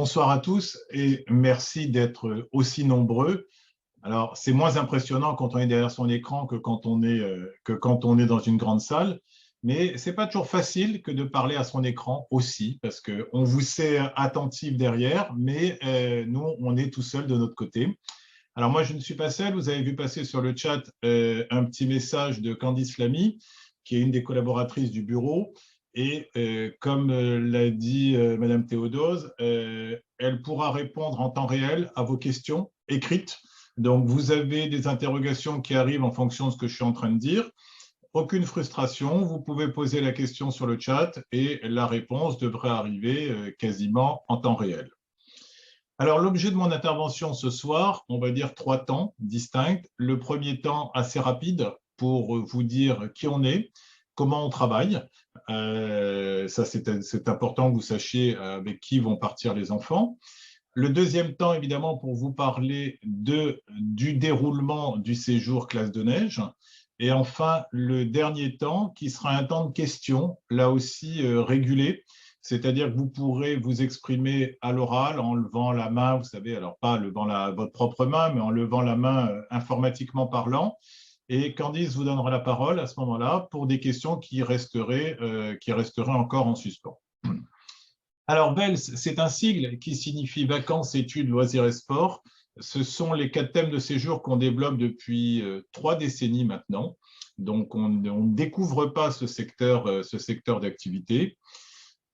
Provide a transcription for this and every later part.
Bonsoir à tous et merci d'être aussi nombreux. Alors, c'est moins impressionnant quand on est derrière son écran que quand on est dans une grande salle, mais c'est pas toujours facile que de parler à son écran aussi, parce qu'on vous sait attentif derrière, mais nous, on est tout seul de notre côté. Alors moi, je ne suis pas seul. Vous avez vu passer sur le chat un petit message de Candice Lamy, qui est une des collaboratrices du bureau. Et comme l'a dit Madame Théodose, elle pourra répondre en temps réel à vos questions écrites. Donc, vous avez des interrogations qui arrivent en fonction de ce que je suis en train de dire. Aucune frustration, vous pouvez poser la question sur le chat et la réponse devrait arriver quasiment en temps réel. Alors, l'objet de mon intervention ce soir, on va dire 3 temps distincts. Le premier temps assez rapide pour vous dire qui on est, comment on travaille. Ça, c'est important que vous sachiez avec qui vont partir les enfants. Le deuxième temps, évidemment, pour vous parler du déroulement du séjour classe de neige. Et enfin, le dernier temps qui sera un temps de questions, là aussi régulé. C'est-à-dire que vous pourrez vous exprimer à l'oral en levant la main, vous savez, alors pas levant votre propre main, mais en levant la main informatiquement parlant. Et Candice vous donnera la parole à ce moment-là pour des questions qui resteraient encore en suspens. Alors, VELS, c'est un sigle qui signifie vacances, études, loisirs et sports. Ce sont les 4 thèmes de séjour qu'on développe depuis 3 décennies maintenant. Donc, on ne découvre pas ce secteur d'activité.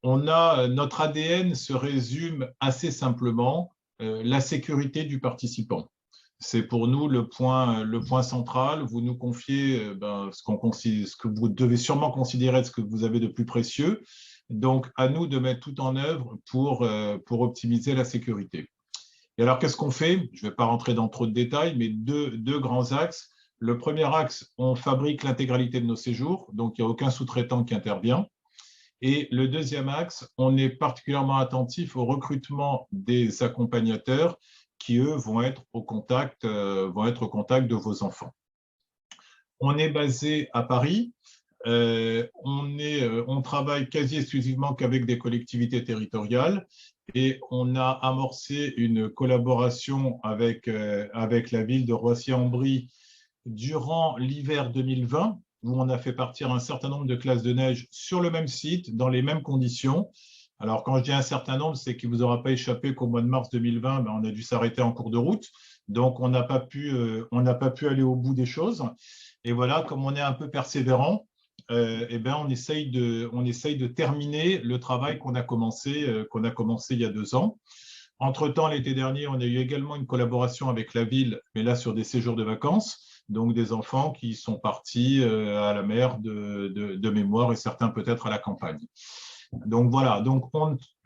Notre ADN se résume assez simplement la sécurité du participant. C'est pour nous le point central. Vous nous confiez ce que vous devez sûrement considérer ce que vous avez de plus précieux. Donc, à nous de mettre tout en œuvre pour optimiser la sécurité. Et alors, qu'est-ce qu'on fait? Je ne vais pas rentrer dans trop de détails, mais deux grands axes. Le premier axe, on fabrique l'intégralité de nos séjours, donc il n'y a aucun sous-traitant qui intervient. Et le deuxième axe, on est particulièrement attentif au recrutement des accompagnateurs qui, eux, vont être au contact de vos enfants. On est basé à Paris. On travaille quasi exclusivement qu'avec des collectivités territoriales et on a amorcé une collaboration avec la ville de Roissy-en-Brie durant l'hiver 2020, où on a fait partir un certain nombre de classes de neige sur le même site, dans les mêmes conditions. Alors, quand je dis un certain nombre, c'est qu'il ne vous aura pas échappé qu'au mois de mars 2020, on a dû s'arrêter en cours de route. Donc, on n'a pas pu aller au bout des choses. Et voilà, comme on est un peu persévérant, on essaye de terminer le travail qu'on a commencé il y a 2 ans. Entre-temps, l'été dernier, on a eu également une collaboration avec la ville, mais là sur des séjours de vacances, donc des enfants qui sont partis à la mer de mémoire et certains peut-être à la campagne. Donc voilà,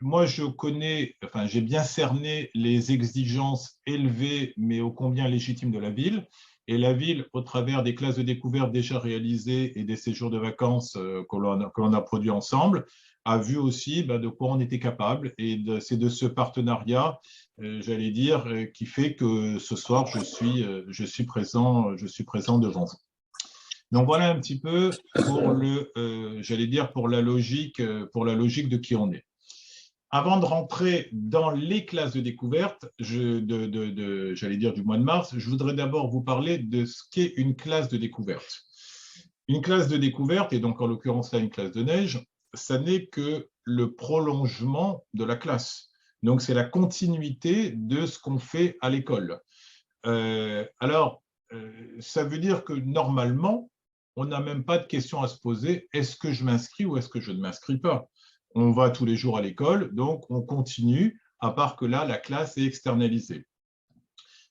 moi j'ai bien cerné les exigences élevées mais ô combien légitimes de la ville. Et la ville, au travers des classes de découverte déjà réalisées et des séjours de vacances que l'on a produits ensemble, a vu aussi de quoi on était capable. Et c'est de ce partenariat, j'allais dire, qui fait que ce soir, je suis présent devant vous. Donc voilà un petit peu pour la logique de qui on est. Avant de rentrer dans les classes de découverte, j'allais dire du mois de mars, je voudrais d'abord vous parler de ce qu'est une classe de découverte. Une classe de découverte, et donc en l'occurrence là une classe de neige, ça n'est que le prolongement de la classe. Donc c'est la continuité de ce qu'on fait à l'école. Ça veut dire que normalement, on n'a même pas de question à se poser, est-ce que je m'inscris ou est-ce que je ne m'inscris pas? On va tous les jours à l'école, donc on continue, à part que là, la classe est externalisée.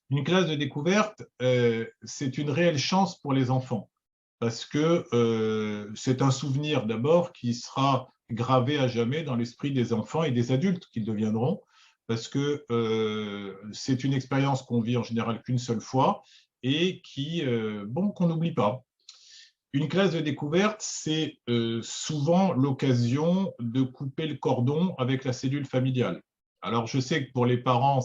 Une classe de découverte, c'est une réelle chance pour les enfants, parce que c'est un souvenir d'abord qui sera gravé à jamais dans l'esprit des enfants et des adultes qu'ils deviendront, parce que c'est une expérience qu'on vit en général qu'une seule fois et qu'on n'oublie pas. Une classe de découverte, c'est souvent l'occasion de couper le cordon avec la cellule familiale. Alors, je sais que pour les parents,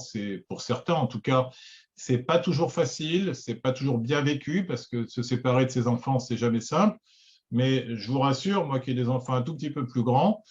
pour certains en tout cas, c'est pas toujours facile, c'est pas toujours bien vécu parce que se séparer de ses enfants, c'est jamais simple. Mais je vous rassure, moi qui ai des enfants un tout petit peu plus grands,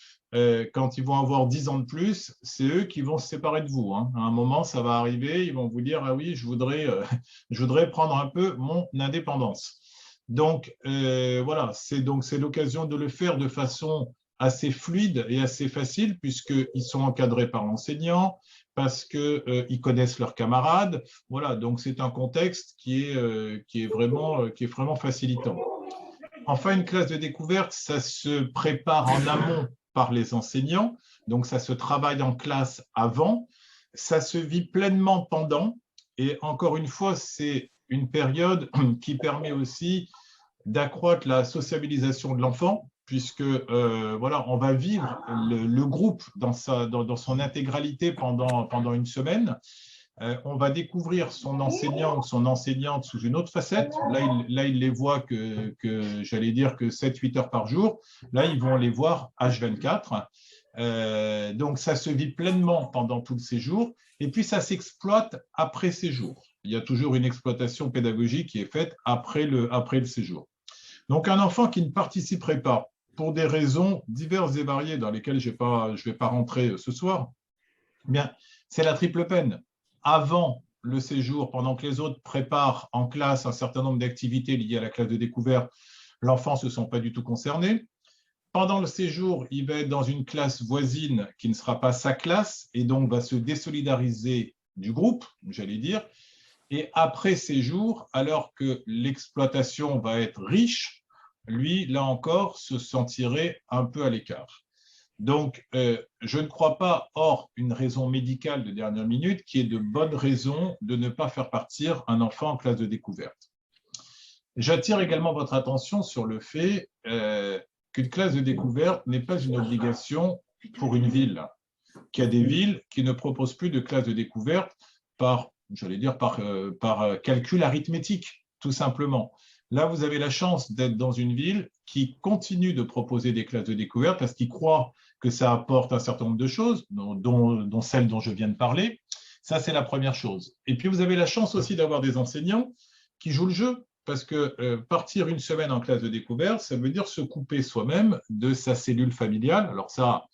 quand ils vont avoir 10 ans de plus, c'est eux qui vont se séparer de vous, hein. À un moment, ça va arriver, ils vont vous dire, ah oui, je voudrais prendre un peu mon indépendance. Donc, voilà, c'est l'occasion de le faire de façon assez fluide et assez facile, puisqu'ils sont encadrés par l'enseignant, parce qu'ils connaissent leurs camarades. Voilà, donc c'est un contexte qui est vraiment facilitant. Enfin, une classe de découverte, ça se prépare en amont par les enseignants, donc ça se travaille en classe avant, ça se vit pleinement pendant, et encore une fois, c'est une période qui permet aussi d'accroître la sociabilisation de l'enfant, puisque voilà, on va vivre le groupe dans son intégralité pendant une semaine. On va découvrir son enseignant ou son enseignante sous une autre facette. Là, il les voit j'allais dire que 7-8 heures par jour. Là, ils vont les voir H24. Donc, ça se vit pleinement pendant tout le séjour. Et puis, ça s'exploite après séjour. Il y a toujours une exploitation pédagogique qui est faite après le séjour. Donc, un enfant qui ne participerait pas pour des raisons diverses et variées dans lesquelles je ne vais pas rentrer ce soir, eh bien, c'est la triple peine. Avant le séjour, pendant que les autres préparent en classe un certain nombre d'activités liées à la classe de découverte, l'enfant ne se sent pas du tout concerné. Pendant le séjour, il va être dans une classe voisine qui ne sera pas sa classe et donc va se désolidariser du groupe, j'allais dire. Et après séjour, alors que l'exploitation va être riche, lui, là encore, se sentirait un peu à l'écart. Donc, je ne crois pas, hors une raison médicale de dernière minute, qu'il y ait de bonnes raisons de ne pas faire partir un enfant en classe de découverte. J'attire également votre attention sur le fait qu'une classe de découverte n'est pas une obligation pour une ville, qu'il y a des villes qui ne proposent plus de classe de découverte par calcul arithmétique, tout simplement. Là, vous avez la chance d'être dans une ville qui continue de proposer des classes de découverte parce qu'ils croient que ça apporte un certain nombre de choses, dont celle dont je viens de parler. Ça, c'est la première chose. Et puis, vous avez la chance aussi d'avoir des enseignants qui jouent le jeu, parce que partir une semaine en classe de découverte, ça veut dire se couper soi-même de sa cellule familiale. Alors ça,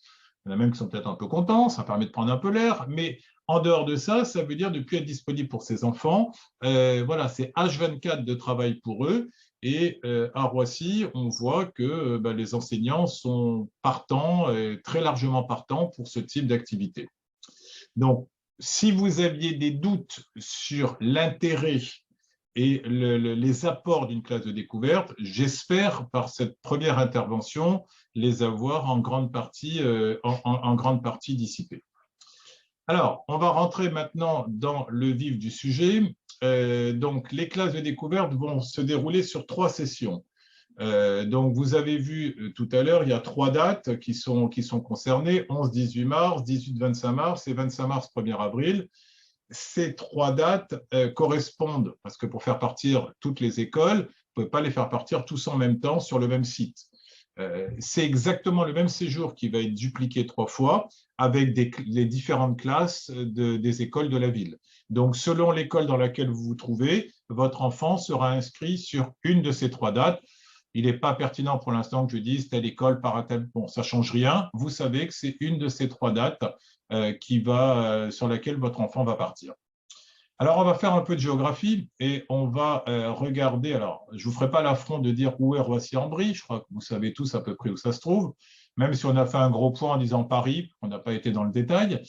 il y en a même qui sont peut-être un peu contents, ça permet de prendre un peu l'air, mais en dehors de ça, ça veut dire ne plus être disponible pour ses enfants. Voilà, c'est H24 de travail pour eux. Et à Roissy, on voit que les enseignants sont partants, très largement partants pour ce type d'activité. Donc, si vous aviez des doutes sur l'intérêt et les apports d'une classe de découverte, j'espère, par cette première intervention, les avoir en grande partie dissipés. Alors, on va rentrer maintenant dans le vif du sujet. Donc, les classes de découverte vont se dérouler sur 3 sessions. Donc, vous avez vu tout à l'heure, il y a 3 dates qui sont concernées, 11-18 mars, 18-25 mars et 25 mars 1er avril. Ces 3 dates correspondent, parce que pour faire partir toutes les écoles, vous ne pouvez pas les faire partir tous en même temps sur le même site. C'est exactement le même séjour qui va être dupliqué 3 fois avec les différentes classes des écoles de la ville. Donc, selon l'école dans laquelle vous vous trouvez, votre enfant sera inscrit sur une de ces 3 dates. Il n'est pas pertinent pour l'instant que je dise telle école par telle. Bon, ça ne change rien. Vous savez que c'est une de ces 3 dates sur laquelle votre enfant va partir. Alors, on va faire un peu de géographie et on va regarder. Alors, je ne vous ferai pas l'affront de dire où est Roissy-en-Brie. Je crois que vous savez tous à peu près où ça se trouve, même si on a fait un gros point en disant Paris, on n'a pas été dans le détail.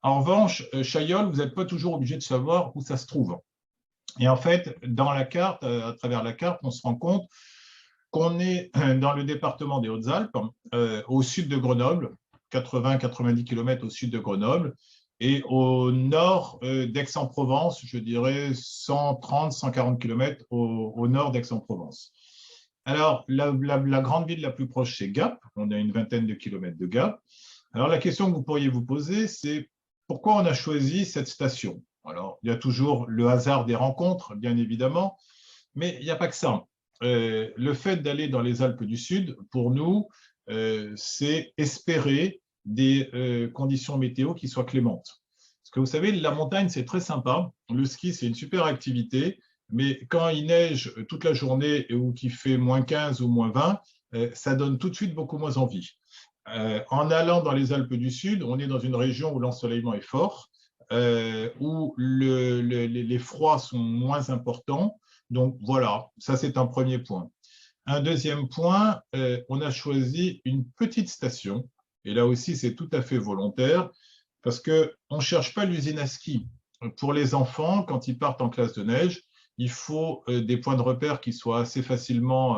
En revanche, Chaillol, vous n'êtes pas toujours obligé de savoir où ça se trouve. Et en fait, dans la carte, à travers la carte, on se rend compte qu'on est dans le département des Hautes-Alpes, au sud de Grenoble, 80-90 km au sud de Grenoble, et au nord d'Aix-en-Provence, je dirais 130-140 km au nord d'Aix-en-Provence. Alors, la grande ville la plus proche, c'est Gap. On a une vingtaine de kilomètres de Gap. Alors, la question que vous pourriez vous poser, c'est pourquoi on a choisi cette station? Alors, il y a toujours le hasard des rencontres, bien évidemment, mais il n'y a pas que ça. Le fait d'aller dans les Alpes du Sud, pour nous, c'est espérer des conditions météo qui soient clémentes. Parce que vous savez, la montagne, c'est très sympa. Le ski, c'est une super activité. Mais quand il neige toute la journée ou qu'il fait -15 ou -20, ça donne tout de suite beaucoup moins envie. En allant dans les Alpes du Sud, on est dans une région où l'ensoleillement est fort, où les froids sont moins importants. Donc voilà, ça c'est un premier point. Un deuxième point, on a choisi une petite station, et là aussi c'est tout à fait volontaire, parce qu'on ne cherche pas l'usine à ski. Pour les enfants, quand ils partent en classe de neige, il faut des points de repère qui soient assez facilement,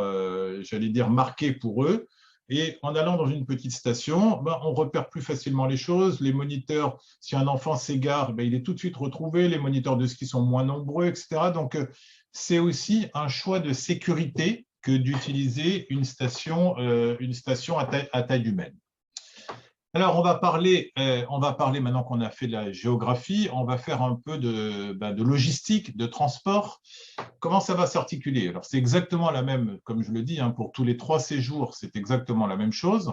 j'allais dire, marqués pour eux. Et en allant dans une petite station, ben, on repère plus facilement les choses. Les moniteurs, si un enfant s'égare, ben, il est tout de suite retrouvé. Les moniteurs de ski sont moins nombreux, etc. Donc, c'est aussi un choix de sécurité que d'utiliser une station à taille humaine. Alors, on va parler maintenant qu'on a fait de la géographie, on va faire un peu de logistique, de transport. Comment ça va s'articuler? Alors, c'est exactement la même, comme je le dis, hein, pour tous les 3 séjours, c'est exactement la même chose.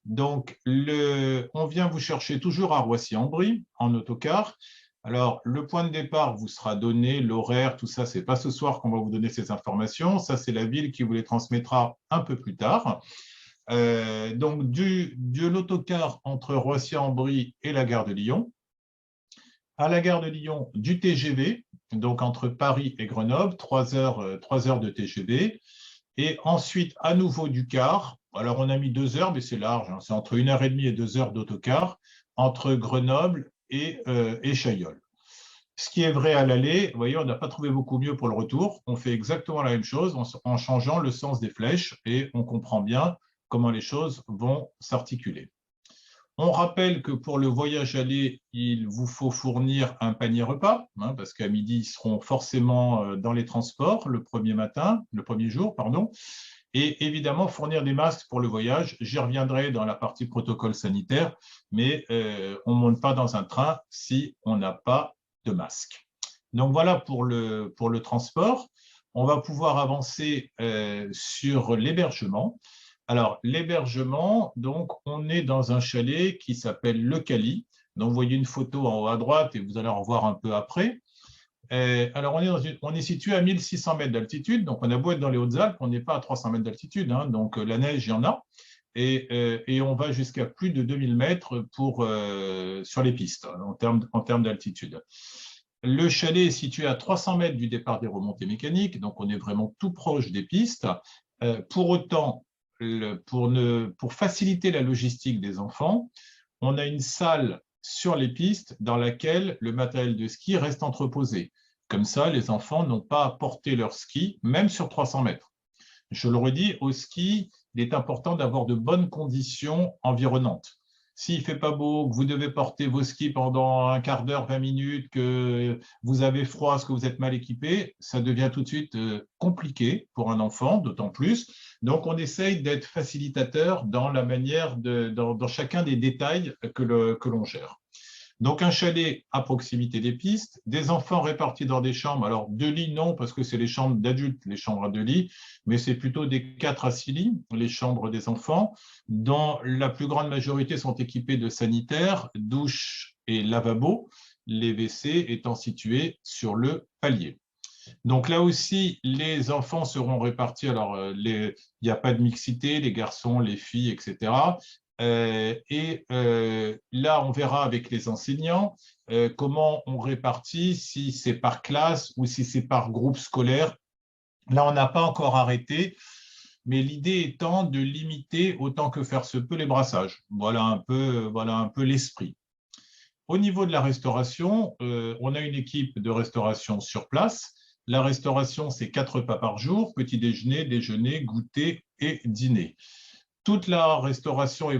Donc, on vient vous chercher toujours à Roissy-en-Brie, en autocar. Alors, le point de départ vous sera donné, l'horaire, tout ça, ce n'est pas ce soir qu'on va vous donner ces informations. Ça, c'est la ville qui vous les transmettra un peu plus tard. Donc, de l'autocar entre Roissy-en-Brie et la gare de Lyon. À la gare de Lyon, du TGV, donc entre Paris et Grenoble, 3 heures de TGV. Et ensuite, à nouveau du car. Alors, on a mis 2 heures, mais c'est large, hein, c'est entre 1h30 et 2 heures d'autocar entre Grenoble et Chaillol. Ce qui est vrai à l'aller, vous voyez, on n'a pas trouvé beaucoup mieux pour le retour. On fait exactement la même chose en changeant le sens des flèches et on comprend bien comment les choses vont s'articuler. On rappelle que pour le voyage aller, il vous faut fournir un panier repas, hein, parce qu'à midi, ils seront forcément dans les transports le premier jour, pardon. Et évidemment, fournir des masques pour le voyage. J'y reviendrai dans la partie protocole sanitaire, mais on ne monte pas dans un train si on n'a pas de masque. Donc voilà pour le transport. On va pouvoir avancer sur l'hébergement. Alors, l'hébergement, donc, on est dans un chalet qui s'appelle Le Cali. Donc, vous voyez une photo en haut à droite et vous allez en voir un peu après. Alors, on est situé à 1600 mètres d'altitude. Donc, on a beau être dans les Hautes-Alpes, on n'est pas à 300 mètres d'altitude. Hein, donc, la neige, il y en a. Et on va jusqu'à plus de 2000 mètres sur les pistes en termes d'altitude. Le chalet est situé à 300 mètres du départ des remontées mécaniques. Donc, on est vraiment tout proche des pistes. Pour autant, pour faciliter la logistique des enfants, on a une salle sur les pistes dans laquelle le matériel de ski reste entreposé. Comme ça, les enfants n'ont pas à porter leur ski, même sur 300 mètres. Je le redis, au ski, il est important d'avoir de bonnes conditions environnantes. S'il ne fait pas beau, que vous devez porter vos skis pendant un quart d'heure, 20 minutes, que vous avez froid, parce que vous êtes mal équipé, ça devient tout de suite compliqué pour un enfant, d'autant plus. Donc, on essaye d'être facilitateur dans la manière, dans chacun des détails que l'on gère. Donc, un chalet à proximité des pistes, des enfants répartis dans des chambres. Alors, 2 lits, non, parce que c'est les chambres d'adultes, les chambres à 2 lits, mais c'est plutôt des 4 à 6 lits, les chambres des enfants, dont la plus grande majorité sont équipées de sanitaires, douches et lavabos, les WC étant situés sur le palier. Donc là aussi, les enfants seront répartis. Alors, il n'y a pas de mixité, les garçons, les filles, etc. Là, on verra avec les enseignants comment on répartit, si c'est par classe ou si c'est par groupe scolaire. Là, on n'a pas encore arrêté, mais l'idée étant de limiter autant que faire se peut les brassages. Voilà un peu l'esprit. Au niveau de la restauration, on a une équipe de restauration sur place. La restauration, c'est 4 repas par jour, petit déjeuner, déjeuner, goûter et dîner. Toute la restauration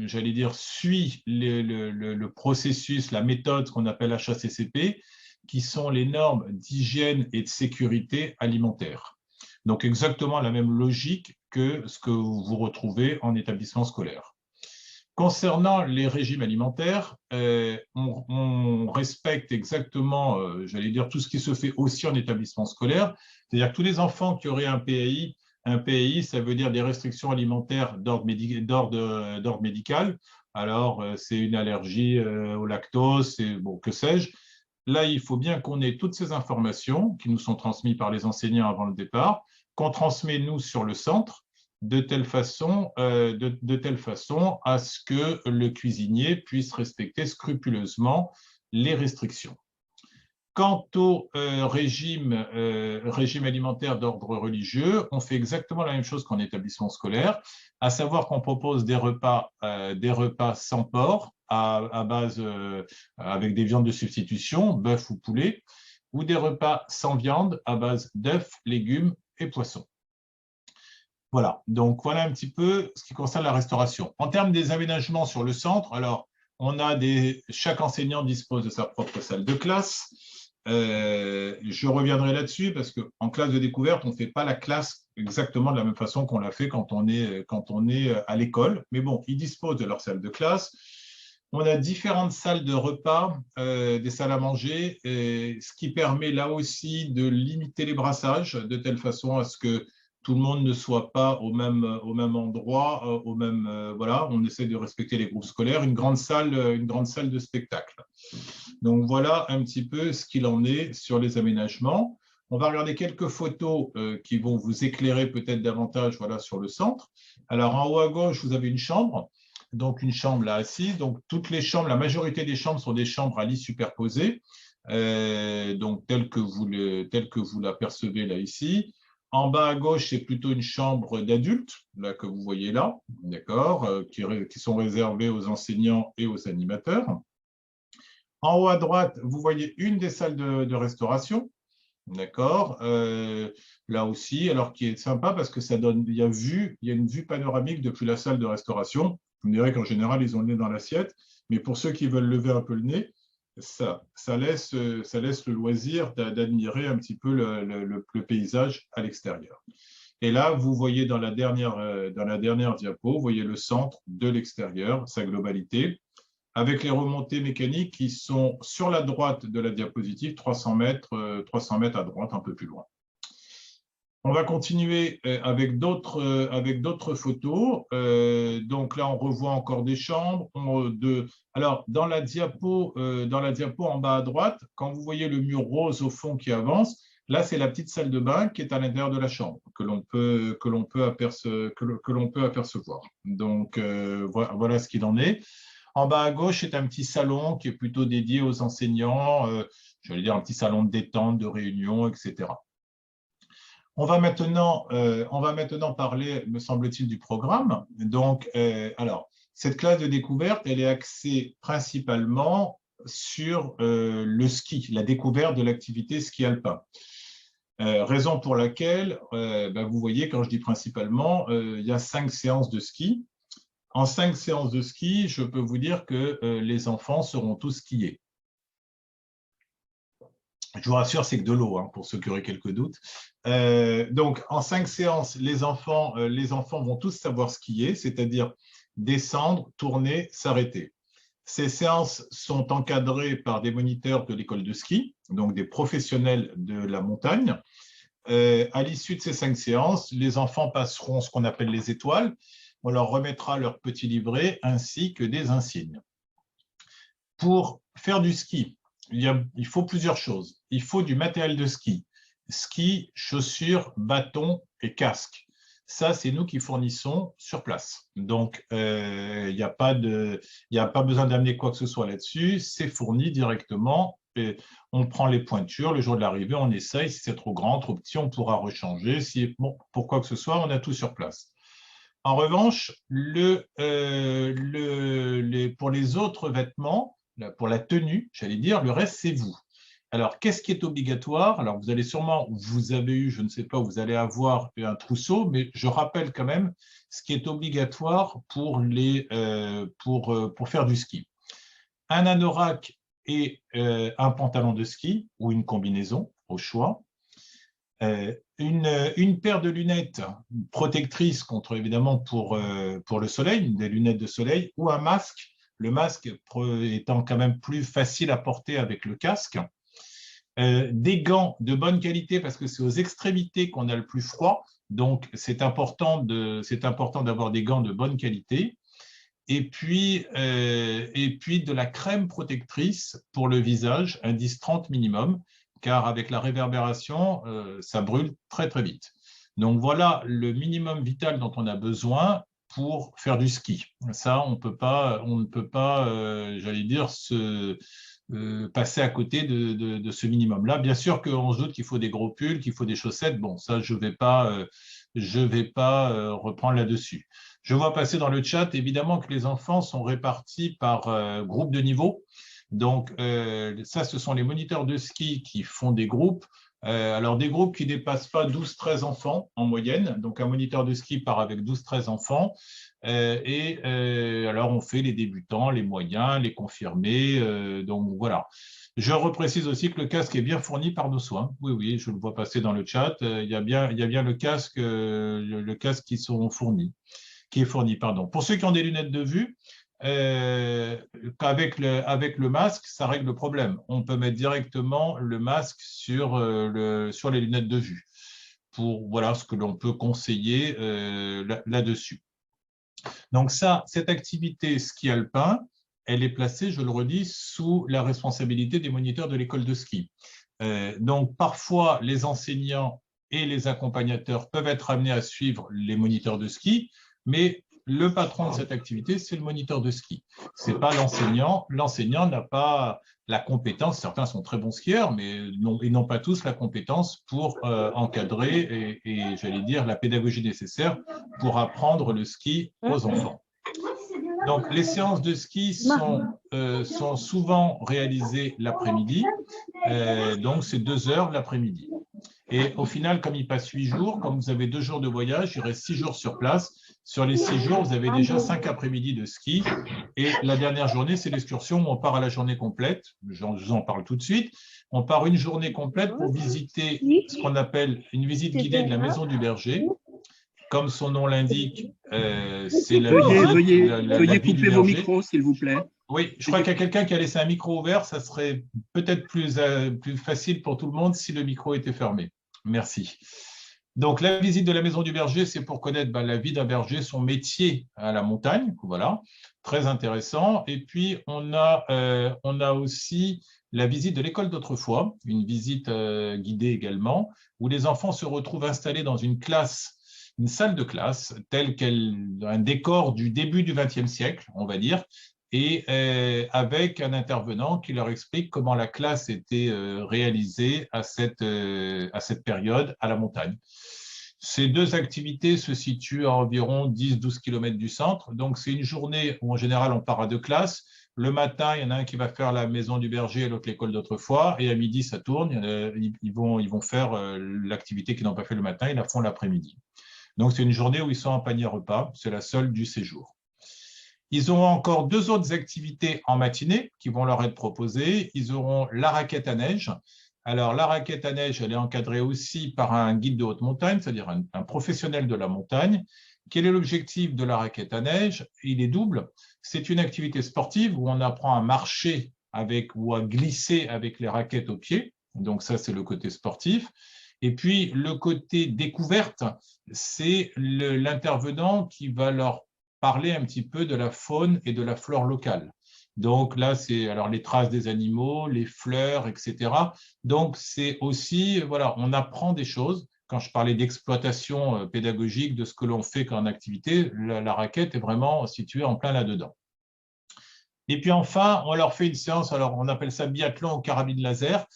j'allais dire, suit le processus, la méthode qu'on appelle HACCP, qui sont les normes d'hygiène et de sécurité alimentaire. Donc exactement la même logique que ce que vous retrouvez en établissement scolaire. Concernant les régimes alimentaires, on respecte exactement, j'allais dire, tout ce qui se fait aussi en établissement scolaire. C'est-à-dire que tous les enfants qui auraient un PAI, ça veut dire des restrictions alimentaires d'ordre médical. Alors, c'est une allergie au lactose, bon, que sais-je. Là, il faut bien qu'on ait toutes ces informations qui nous sont transmises par les enseignants avant le départ, qu'on transmet nous sur le centre. de telle façon à ce que le cuisinier puisse respecter scrupuleusement les restrictions. Quant au régime alimentaire d'ordre religieux, on fait exactement la même chose qu'en établissement scolaire, à savoir qu'on propose des repas sans porc, à base avec des viandes de substitution, bœuf ou poulet, ou des repas sans viande à base d'œufs, légumes et poissons. Voilà, donc voilà un petit peu ce qui concerne la restauration. En termes des aménagements sur le centre, alors chaque enseignant dispose de sa propre salle de classe. Je reviendrai là-dessus parce qu'en classe de découverte, on ne fait pas la classe exactement de la même façon qu'on l'a fait quand on est à l'école. Mais bon, ils disposent de leur salle de classe. On a différentes salles de repas, des salles à manger, ce qui permet là aussi de limiter les brassages de telle façon à ce que tout le monde ne soit pas au même endroit, voilà, on essaie de respecter les groupes scolaires, une grande salle de spectacle. Donc voilà un petit peu ce qu'il en est sur les aménagements. On va regarder quelques photos qui vont vous éclairer peut-être davantage, voilà, sur le centre. Alors en haut à gauche, vous avez une chambre. Donc une chambre là assise. Donc toutes les chambres, la majorité des chambres sont des chambres à lit superposées, donc telles que vous l'apercevez là ici. En bas à gauche, c'est plutôt une chambre d'adultes, là que vous voyez là, d'accord, qui sont réservées aux enseignants et aux animateurs. En haut à droite, vous voyez une des salles de restauration, d'accord, là aussi, alors qui est sympa parce que ça donne, il y a une vue panoramique depuis la salle de restauration. Vous me direz qu'en général, ils ont le nez dans l'assiette, mais pour ceux qui veulent lever un peu le nez, ça laisse le loisir d'admirer un petit peu le paysage à l'extérieur. Et là, vous voyez dans la dernière diapo, vous voyez le centre de l'extérieur, sa globalité, avec les remontées mécaniques qui sont sur la droite de la diapositive, 300 mètres à droite, un peu plus loin. On va continuer avec d'autres photos. Donc là, on revoit encore des chambres. Alors, dans la diapo en bas à droite, quand vous voyez le mur rose au fond qui avance, là, c'est la petite salle de bain qui est à l'intérieur de la chambre, que l'on peut apercevoir. Donc, voilà ce qu'il en est. En bas à gauche, c'est un petit salon qui est plutôt dédié aux enseignants, j'allais dire un petit salon de détente, de réunion, etc. On va maintenant parler, me semble-t-il, du programme. Donc, alors, cette classe de découverte, elle est axée principalement sur le ski, la découverte de l'activité ski alpin. Raison pour laquelle, vous voyez, quand je dis principalement, il y a 5 séances de ski. En 5 séances de ski, je peux vous dire que les enfants seront tous skiés. Je vous rassure, c'est que de l'eau, hein, pour ceux qui auraient quelques doutes. Donc, en 5 séances, les enfants vont tous savoir skier, c'est-à-dire descendre, tourner, s'arrêter. Ces séances sont encadrées par des moniteurs de l'école de ski, donc des professionnels de la montagne. À l'issue de ces 5 séances, les enfants passeront ce qu'on appelle les étoiles. On leur remettra leur petit livret ainsi que des insignes. Pour faire du ski, il faut plusieurs choses. Il faut du matériel de ski. Ski, chaussures, bâtons et casque. Ça, c'est nous qui fournissons sur place. Donc, il n'y a pas besoin d'amener quoi que ce soit là-dessus. C'est fourni directement. Et on prend les pointures. Le jour de l'arrivée, on essaye. Si c'est trop grand, trop petit, on pourra rechanger. Pour quoi que ce soit, on a tout sur place. En revanche, pour les autres vêtements, pour la tenue, j'allais dire, le reste, c'est vous. Alors, qu'est-ce qui est obligatoire? Alors, vous avez eu, je ne sais pas, vous allez avoir un trousseau, mais je rappelle quand même ce qui est obligatoire pour faire du ski. Un anorak et un pantalon de ski ou une combinaison, au choix. Une paire de lunettes protectrices contre, évidemment, pour le soleil, des lunettes de soleil, ou un masque, le masque étant quand même plus facile à porter avec le casque. Des gants de bonne qualité parce que c'est aux extrémités qu'on a le plus froid, donc c'est important d'avoir des gants de bonne qualité. Et puis de la crème protectrice pour le visage, indice 30 minimum, car avec la réverbération, ça brûle très très vite. Donc voilà le minimum vital dont on a besoin pour faire du ski. Ça, on ne peut pas, j'allais dire, passer à côté de ce minimum-là. Bien sûr qu'on se doute qu'il faut des gros pulls, qu'il faut des chaussettes. Bon, ça, je vais pas reprendre là-dessus. Je vois passer dans le chat, évidemment, que les enfants sont répartis par groupe de niveau. Donc, ça, ce sont les moniteurs de ski qui font des groupes. Alors, des groupes qui ne dépassent pas 12-13 enfants en moyenne. Donc, un moniteur de ski part avec 12-13 enfants. Alors, on fait les débutants, les moyens, les confirmés. Donc, voilà. Je reprécise aussi que le casque est bien fourni par nos soins. Oui, oui, je le vois passer dans le chat. Il y a bien le casque, le casque qui est fourni, pardon. Pour ceux qui ont des lunettes de vue, avec le masque, ça règle le problème. On peut mettre directement le masque sur les lunettes de vue pour voilà ce que l'on peut conseiller là-dessus. Donc ça, cette activité ski alpin, elle est placée, je le redis, sous la responsabilité des moniteurs de l'école de ski. Donc parfois, les enseignants et les accompagnateurs peuvent être amenés à suivre les moniteurs de ski, mais le patron de cette activité, c'est le moniteur de ski. Ce n'est pas l'enseignant. L'enseignant n'a pas la compétence, certains sont très bons skieurs, mais ils n'ont pas tous la compétence pour encadrer et j'allais dire, la pédagogie nécessaire pour apprendre le ski aux enfants. Donc, les séances de ski sont souvent réalisées l'après-midi, donc c'est 2 heures l'après-midi. Et au final, comme il passe 8 jours, comme vous avez 2 jours de voyage, il reste 6 jours sur place. Sur les 6 jours, vous avez déjà 5 après-midi de ski. Et la dernière journée, c'est l'excursion où on part à la journée complète. Je vous en parle tout de suite. On part une journée complète pour visiter ce qu'on appelle une visite guidée de la maison du berger. Comme son nom l'indique, c'est la visite. Veuillez couper vos micros, s'il vous plaît. Oui, je crois qu'il y a quelqu'un qui a laissé un micro ouvert. Ça serait peut-être plus facile pour tout le monde si le micro était fermé. Merci. Donc, la visite de la maison du berger, c'est pour connaître la vie d'un berger, son métier à la montagne. Voilà, très intéressant. Et puis, on a aussi la visite de l'école d'autrefois, une visite guidée également, où les enfants se retrouvent installés dans une classe, une salle de classe, un décor du début du XXe siècle, on va dire, et avec un intervenant qui leur explique comment la classe était réalisée à cette période à la montagne. Ces 2 activités se situent à environ 10-12 km du centre. Donc, c'est une journée où, en général, on part à 2 classes. Le matin, il y en a un qui va faire la maison du berger et l'autre l'école d'autrefois. Et à midi, ça tourne. Ils vont faire l'activité qu'ils n'ont pas fait le matin. Ils la font l'après-midi. Donc, c'est une journée où ils sont en panier repas. C'est la seule du séjour. Ils auront encore 2 autres activités en matinée qui vont leur être proposées. Ils auront la raquette à neige. Alors, la raquette à neige, elle est encadrée aussi par un guide de haute montagne, c'est-à-dire un professionnel de la montagne. Quel est l'objectif de la raquette à neige? Il est double. C'est une activité sportive où on apprend à marcher ou à glisser avec les raquettes aux pieds. Donc, ça, c'est le côté sportif. Et puis, le côté découverte, c'est l'intervenant qui va leur parler un petit peu de la faune et de la flore locale. Donc là, c'est alors les traces des animaux, les fleurs, etc. Donc c'est aussi, voilà, on apprend des choses. Quand je parlais d'exploitation pédagogique de ce que l'on fait en activité, la raquette est vraiment située en plein là-dedans. Et puis enfin, on leur fait une séance, alors on appelle ça biathlon aux carabines laser.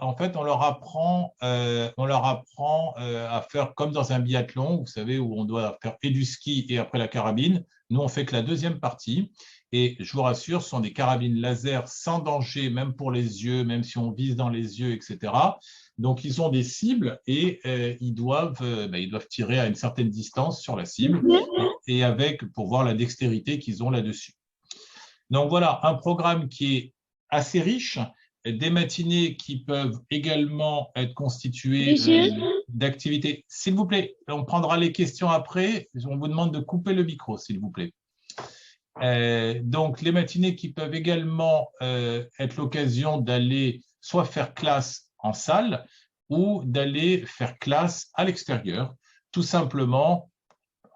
En fait, on leur apprend à faire comme dans un biathlon, vous savez, où on doit faire et du ski et après la carabine. Nous, on fait que la deuxième partie. Et je vous rassure, ce sont des carabines laser sans danger, même pour les yeux, même si on vise dans les yeux, etc. Donc, ils ont des cibles et ils doivent tirer à une certaine distance sur la cible et pour voir la dextérité qu'ils ont là-dessus. Donc, voilà, un programme qui est assez riche, des matinées qui peuvent également être constituées d'activités. S'il vous plaît, on prendra les questions après. On vous demande de couper le micro, s'il vous plaît. Donc, les matinées qui peuvent également être l'occasion d'aller soit faire classe en salle ou d'aller faire classe à l'extérieur, tout simplement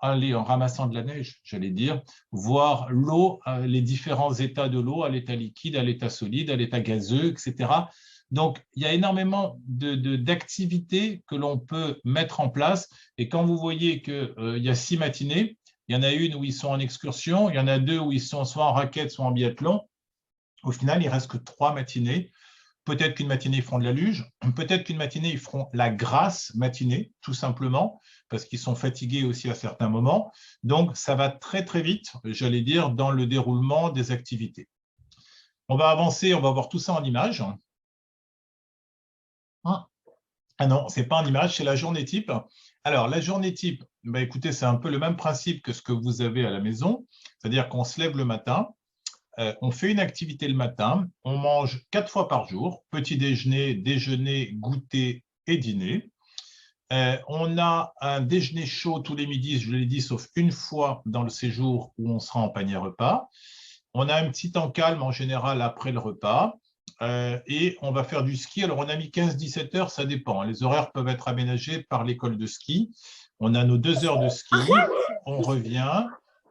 aller en ramassant de la neige, j'allais dire, voir l'eau, les différents états de l'eau, à l'état liquide, à l'état solide, à l'état gazeux, etc. Donc, il y a énormément d'activités que l'on peut mettre en place. Et quand vous voyez qu'il y a 6 matinées, il y en a une où ils sont en excursion, il y en a 2 où ils sont soit en raquette, soit en biathlon. Au final, il ne reste que 3 matinées. Peut-être qu'une matinée, ils feront de la luge. Peut-être qu'une matinée, ils feront la grasse matinée, tout simplement, parce qu'ils sont fatigués aussi à certains moments. Donc, ça va très, très vite, j'allais dire, dans le déroulement des activités. On va avancer, on va voir tout ça en images. Ah non, ce n'est pas en image, c'est la journée type. Alors, la journée type, bah, écoutez, c'est un peu le même principe que ce que vous avez à la maison, c'est-à-dire qu'on se lève le matin, on fait une activité le matin, on mange 4 fois par jour, petit déjeuner, déjeuner, goûter et dîner. On a un déjeuner chaud tous les midis, je l'ai dit, sauf une fois dans le séjour où on sera en panier repas. On a un petit temps calme en général après le repas. Et on va faire du ski. Alors, on a mis 15-17 heures, ça dépend. Les horaires peuvent être aménagés par l'école de ski. On a nos 2 heures de ski, on revient,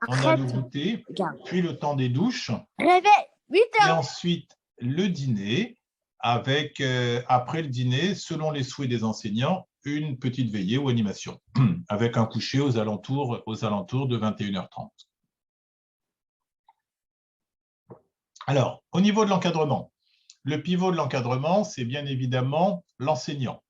on a le goûter, puis le temps des douches. Et ensuite, le dîner, avec, après le dîner, selon les souhaits des enseignants, une petite veillée ou animation, avec un coucher aux alentours de 21h30. Alors, au niveau de l'encadrement, le pivot de l'encadrement, c'est bien évidemment l'enseignant.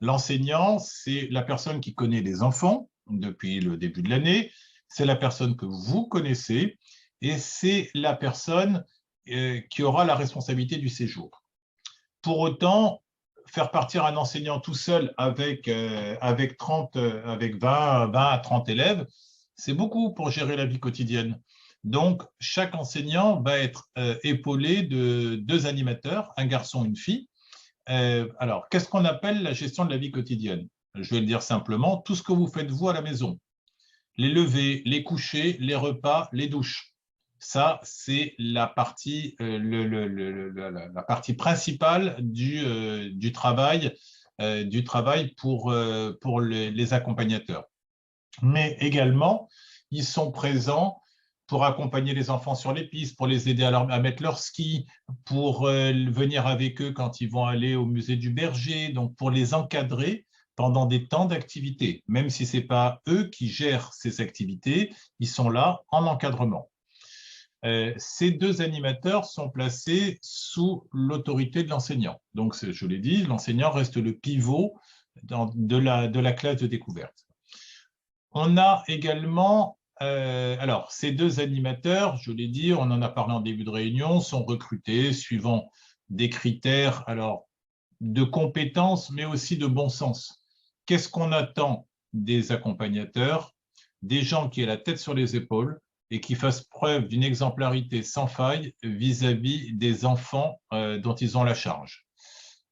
L'enseignant, c'est la personne qui connaît les enfants depuis le début de l'année, c'est la personne que vous connaissez et c'est la personne qui aura la responsabilité du séjour. Pour autant, faire partir un enseignant tout seul avec 20 à 30 élèves, c'est beaucoup pour gérer la vie quotidienne. Donc, chaque enseignant va être épaulé de 2 animateurs, un garçon, une fille. Alors, qu'est-ce qu'on appelle la gestion de la vie quotidienne? Je vais le dire simplement, tout ce que vous faites vous à la maison. Les levers, les couchers, les repas, les douches. Ça, c'est la partie, la partie principale du travail pour les accompagnateurs. Mais également, ils sont présents pour accompagner les enfants sur les pistes, pour les aider à mettre leur ski, pour venir avec eux quand ils vont aller au musée du Berger, donc pour les encadrer pendant des temps d'activité. Même si ce n'est pas eux qui gèrent ces activités, ils sont là en encadrement. Ces 2 animateurs sont placés sous l'autorité de l'enseignant. Donc, je l'ai dit, l'enseignant reste le pivot de la classe de découverte. On a également, alors ces 2 animateurs, je l'ai dit, on en a parlé en début de réunion, sont recrutés suivant des critères alors, de compétences, mais aussi de bon sens. Qu'est-ce qu'on attend des accompagnateurs? Des gens qui aient la tête sur les épaules et qui fassent preuve d'une exemplarité sans faille vis-à-vis des enfants dont ils ont la charge.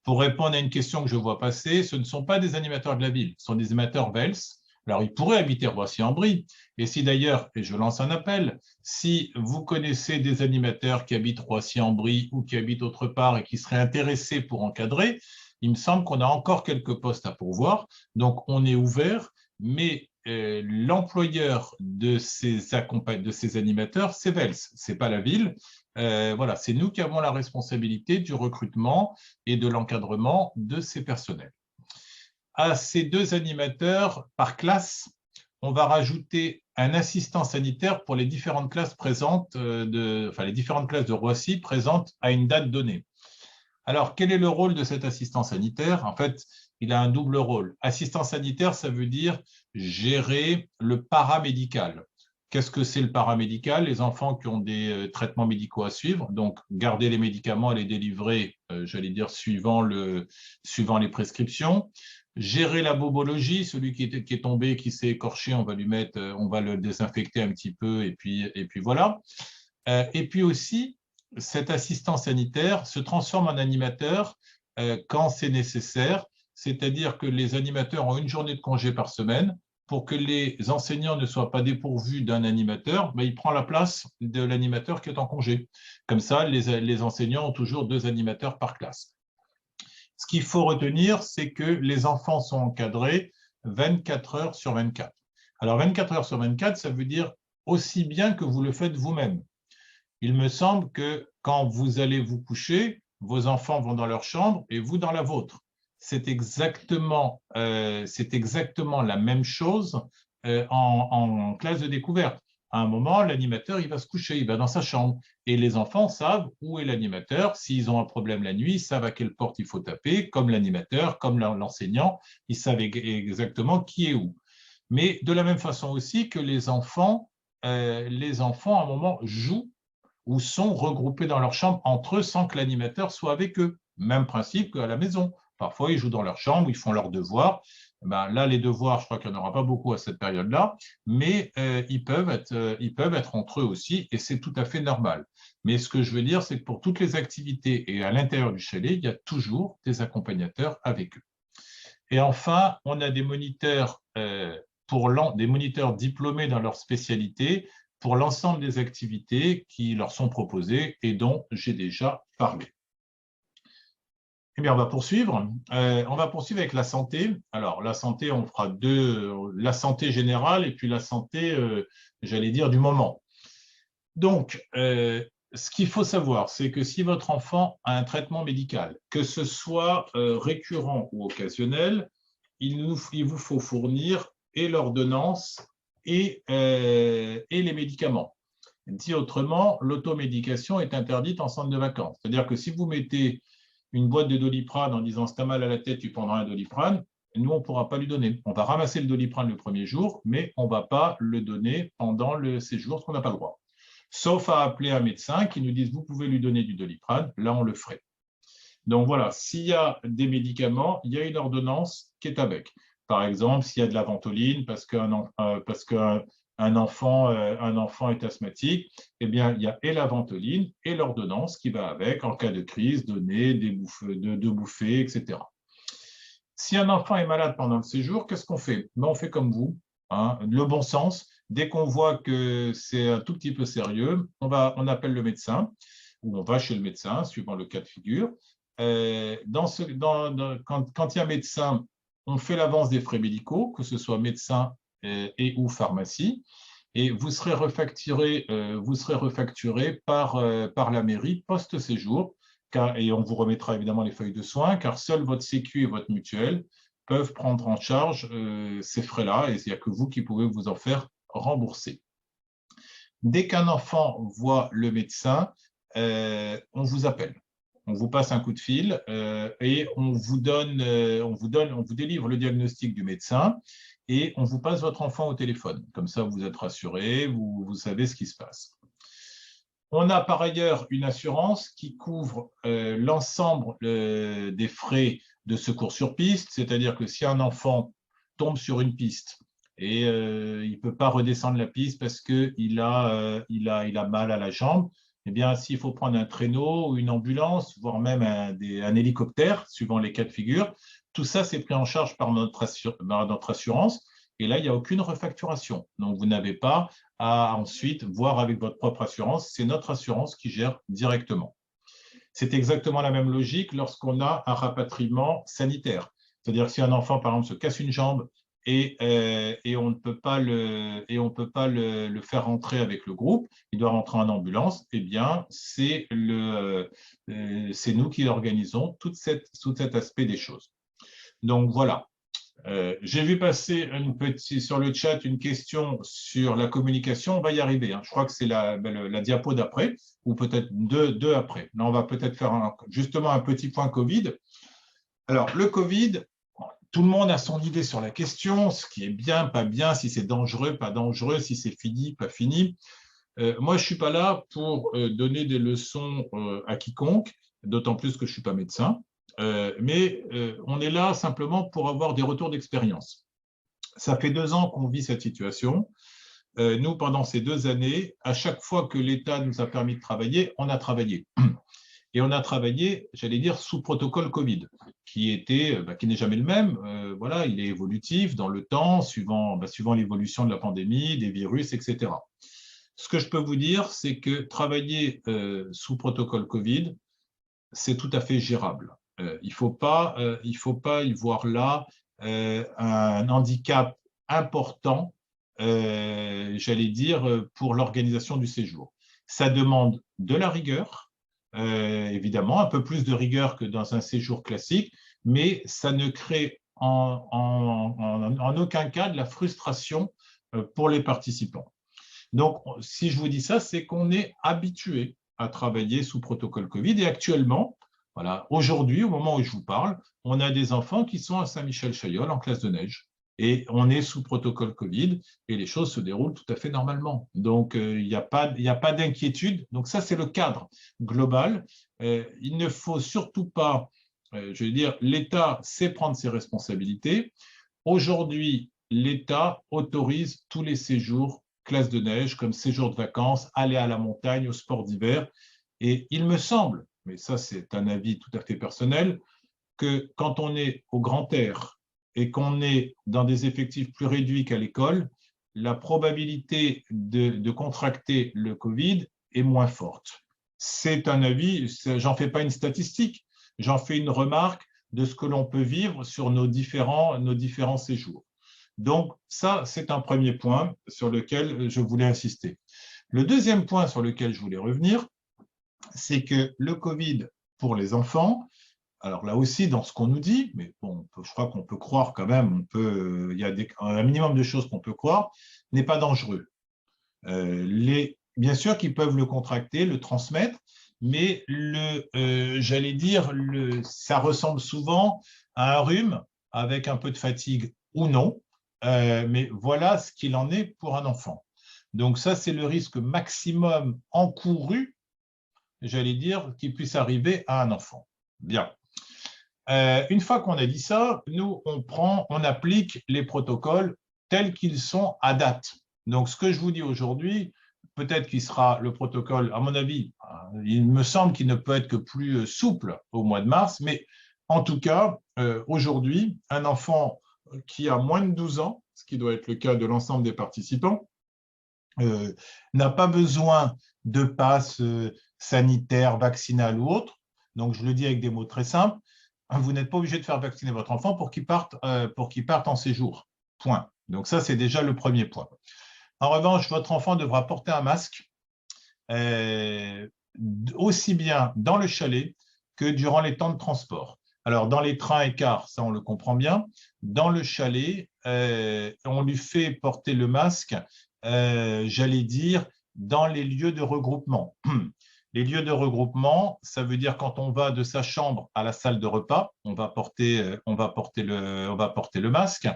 Pour répondre à une question que je vois passer, ce ne sont pas des animateurs de la ville, ce sont des animateurs VELS. Alors, ils pourraient habiter Roissy-en-Brie. Et si d'ailleurs, et je lance un appel, si vous connaissez des animateurs qui habitent Roissy-en-Brie ou qui habitent autre part et qui seraient intéressés pour encadrer, il me semble qu'on a encore quelques postes à pourvoir. Donc, on est ouvert, mais l'employeur de ces animateurs, c'est VELS, ce n'est pas la ville. Voilà, c'est nous qui avons la responsabilité du recrutement et de l'encadrement de ces personnels. À ces 2 animateurs par classe, on va rajouter un assistant sanitaire pour les différentes classes présentes, les différentes classes de Roissy présentes à une date donnée. Alors, quel est le rôle de cet assistant sanitaire? En fait, il a un double rôle. Assistant sanitaire, ça veut dire gérer le paramédical. Qu'est-ce que c'est le paramédical? Les enfants qui ont des traitements médicaux à suivre, donc garder les médicaments et les délivrer, j'allais dire, suivant les prescriptions. Gérer la bobologie, celui qui est tombé, qui s'est écorché, on va le désinfecter un petit peu et puis voilà. Et puis aussi, cet assistant sanitaire se transforme en animateur quand c'est nécessaire, c'est-à-dire que les animateurs ont une journée de congé par semaine. Pour que les enseignants ne soient pas dépourvus d'un animateur, il prend la place de l'animateur qui est en congé. Comme ça, les enseignants ont toujours 2 animateurs par classe. Ce qu'il faut retenir, c'est que les enfants sont encadrés 24 heures sur 24. Alors, 24 heures sur 24, ça veut dire aussi bien que vous le faites vous-même. Il me semble que quand vous allez vous coucher, vos enfants vont dans leur chambre et vous dans la vôtre. C'est exactement la même chose en classe de découverte. À un moment, l'animateur, il va se coucher, il va dans sa chambre. Et les enfants savent où est l'animateur. S'ils ont un problème la nuit, ils savent à quelle porte il faut taper, comme l'animateur, comme l'enseignant, ils savent exactement qui est où. Mais de la même façon aussi que les enfants, à un moment, jouent ou sont regroupés dans leur chambre entre eux sans que l'animateur soit avec eux. Même principe qu'à la maison. Parfois, ils jouent dans leur chambre, ils font leurs devoirs. Ben, là, les devoirs, je crois qu'il n'y en aura pas beaucoup à cette période-là, mais ils peuvent être entre eux aussi, et c'est tout à fait normal. Mais ce que je veux dire, c'est que pour toutes les activités et à l'intérieur du chalet, il y a toujours des accompagnateurs avec eux. Et enfin, on a des moniteurs, des moniteurs diplômés dans leur spécialité pour l'ensemble des activités qui leur sont proposées et dont j'ai déjà parlé. Eh bien, on va poursuivre. On va poursuivre avec la santé. Alors, la santé, on fera la santé générale et puis la santé, j'allais dire, du moment. Donc, ce qu'il faut savoir, c'est que si votre enfant a un traitement médical, que ce soit récurrent ou occasionnel, il vous faut fournir et l'ordonnance et les médicaments. Dit autrement, l'automédication est interdite en centre de vacances. C'est-à-dire que si vous mettez une boîte de Doliprane en disant « si tu as mal à la tête, tu prendras un Doliprane », nous, on ne pourra pas lui donner. On va ramasser le Doliprane le premier jour, mais on ne va pas le donner pendant le séjour, parce qu'on n'a pas le droit. Sauf à appeler un médecin qui nous dise « vous pouvez lui donner du Doliprane », là, on le ferait. Donc voilà, s'il y a des médicaments, il y a une ordonnance qui est avec. Par exemple, s'il y a de la ventoline parce qu'un enfant est asthmatique, eh bien, il y a et la ventoline et l'ordonnance qui va avec en cas de crise, donner de bouffées, etc. Si un enfant est malade pendant le séjour, qu'est-ce qu'on fait? Ben, on fait comme vous, hein, le bon sens. Dès qu'on voit que c'est un tout petit peu sérieux, on appelle le médecin ou on va chez le médecin, suivant le cas de figure. Quand il y a médecin, on fait l'avance des frais médicaux, que ce soit médecin et ou pharmacie, et vous serez refacturé par la mairie post-séjour, et on vous remettra évidemment les feuilles de soins, car seul votre Sécu et votre mutuelle peuvent prendre en charge ces frais-là, et il n'y a que vous qui pouvez vous en faire rembourser. Dès qu'un enfant voit le médecin, on vous appelle. On vous passe un coup de fil et on vous délivre le diagnostic du médecin et on vous passe votre enfant au téléphone. Comme ça, vous êtes rassuré, vous savez ce qui se passe. On a par ailleurs une assurance qui couvre l'ensemble des frais de secours sur piste, c'est-à-dire que si un enfant tombe sur une piste et il ne peut pas redescendre la piste parce qu'il a mal à la jambe, eh bien, s'il faut prendre un traîneau ou une ambulance, voire même un hélicoptère, suivant les cas de figure, tout ça, c'est pris en charge par notre assurance. Et là, il n'y a aucune refacturation. Donc, vous n'avez pas à ensuite voir avec votre propre assurance. C'est notre assurance qui gère directement. C'est exactement la même logique lorsqu'on a un rapatriement sanitaire. C'est-à-dire que si un enfant, par exemple, se casse une jambe et on ne peut pas le faire rentrer avec le groupe, il doit rentrer en ambulance, eh bien, c'est nous qui organisons tout cet aspect des choses. Donc, voilà. J'ai vu passer sur le chat une question sur la communication. On va y arriver. Hein. Je crois que c'est la diapo d'après, ou peut-être deux après. Là, on va peut-être faire justement un petit point Covid. Alors, le Covid, tout le monde a son idée sur la question, ce qui est bien, pas bien, si c'est dangereux, pas dangereux, si c'est fini, pas fini. Moi, je ne suis pas là pour donner des leçons à quiconque, d'autant plus que je ne suis pas médecin. Mais on est là simplement pour avoir des retours d'expérience. Ça fait 2 ans qu'on vit cette situation. Nous, pendant ces 2 années, à chaque fois que l'État nous a permis de travailler, on a travaillé. Et on a travaillé, j'allais dire, sous protocole Covid, qui n'est jamais le même. Voilà, il est évolutif dans le temps, suivant l'évolution de la pandémie, des virus, etc. Ce que je peux vous dire, c'est que travailler sous protocole Covid, c'est tout à fait gérable. Il ne faut pas y voir là un handicap important, j'allais dire, pour l'organisation du séjour. Ça demande de la rigueur, évidemment, un peu plus de rigueur que dans un séjour classique, mais ça ne crée en aucun cas de la frustration pour les participants. Donc, si je vous dis ça, c'est qu'on est habitué à travailler sous protocole Covid. Et actuellement, voilà, aujourd'hui, au moment où je vous parle, on a des enfants qui sont à Saint-Michel-Chaillol en classe de neige. Et on est sous protocole Covid et les choses se déroulent tout à fait normalement. Donc, il n'y a pas d'inquiétude. Donc, ça, c'est le cadre global. Il ne faut surtout pas, je veux dire, l'État sait prendre ses responsabilités. Aujourd'hui, l'État autorise tous les séjours classe de neige, comme séjour de vacances, aller à la montagne, au sport d'hiver. Et il me semble, mais ça c'est un avis tout à fait personnel, que quand on est au grand air et qu'on est dans des effectifs plus réduits qu'à l'école, la probabilité de contracter le Covid est moins forte. C'est un avis, j'en fais pas une statistique, j'en fais une remarque de ce que l'on peut vivre sur nos différents séjours. Donc, ça, c'est un premier point sur lequel je voulais insister. Le deuxième point sur lequel je voulais revenir, c'est que le Covid pour les enfants, alors là aussi, dans ce qu'on nous dit, mais bon, je crois qu'on peut croire quand même, il y a un minimum de choses qu'on peut croire, n'est pas dangereux. Bien sûr qu'ils peuvent le contracter, le transmettre, mais j'allais dire, ça ressemble souvent à un rhume avec un peu de fatigue ou non, mais voilà ce qu'il en est pour un enfant. Donc ça, c'est le risque maximum encouru, j'allais dire, qui puisse arriver à un enfant. Bien. Une fois qu'on a dit ça, nous, on applique les protocoles tels qu'ils sont à date. Donc, ce que je vous dis aujourd'hui, peut-être qu'il sera le protocole, à mon avis, il me semble qu'il ne peut être que plus souple au mois de mars, mais en tout cas, aujourd'hui, un enfant qui a moins de 12 ans, ce qui doit être le cas de l'ensemble des participants, n'a pas besoin de passe sanitaire, vaccinal ou autre. Donc, je le dis avec des mots très simples. Vous n'êtes pas obligé de faire vacciner votre enfant pour qu'il parte en séjour. Point. Donc ça, c'est déjà le premier point. En revanche, votre enfant devra porter un masque aussi bien dans le chalet que durant les temps de transport. Alors, dans les trains et cars, ça, on le comprend bien. Dans le chalet, on lui fait porter le masque, j'allais dire, dans les lieux de regroupement. Les lieux de regroupement, ça veut dire quand on va de sa chambre à la salle de repas, on va porter le masque.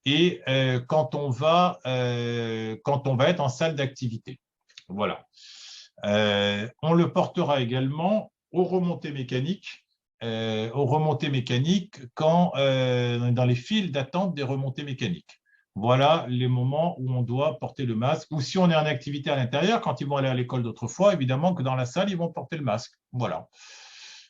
Et quand on va être en salle d'activité. Voilà. On le portera également aux remontées mécaniques, dans les files d'attente des remontées mécaniques. Voilà les moments où on doit porter le masque. Ou si on est en activité à l'intérieur, quand ils vont aller à l'école d'autrefois, évidemment que dans la salle, ils vont porter le masque. Voilà.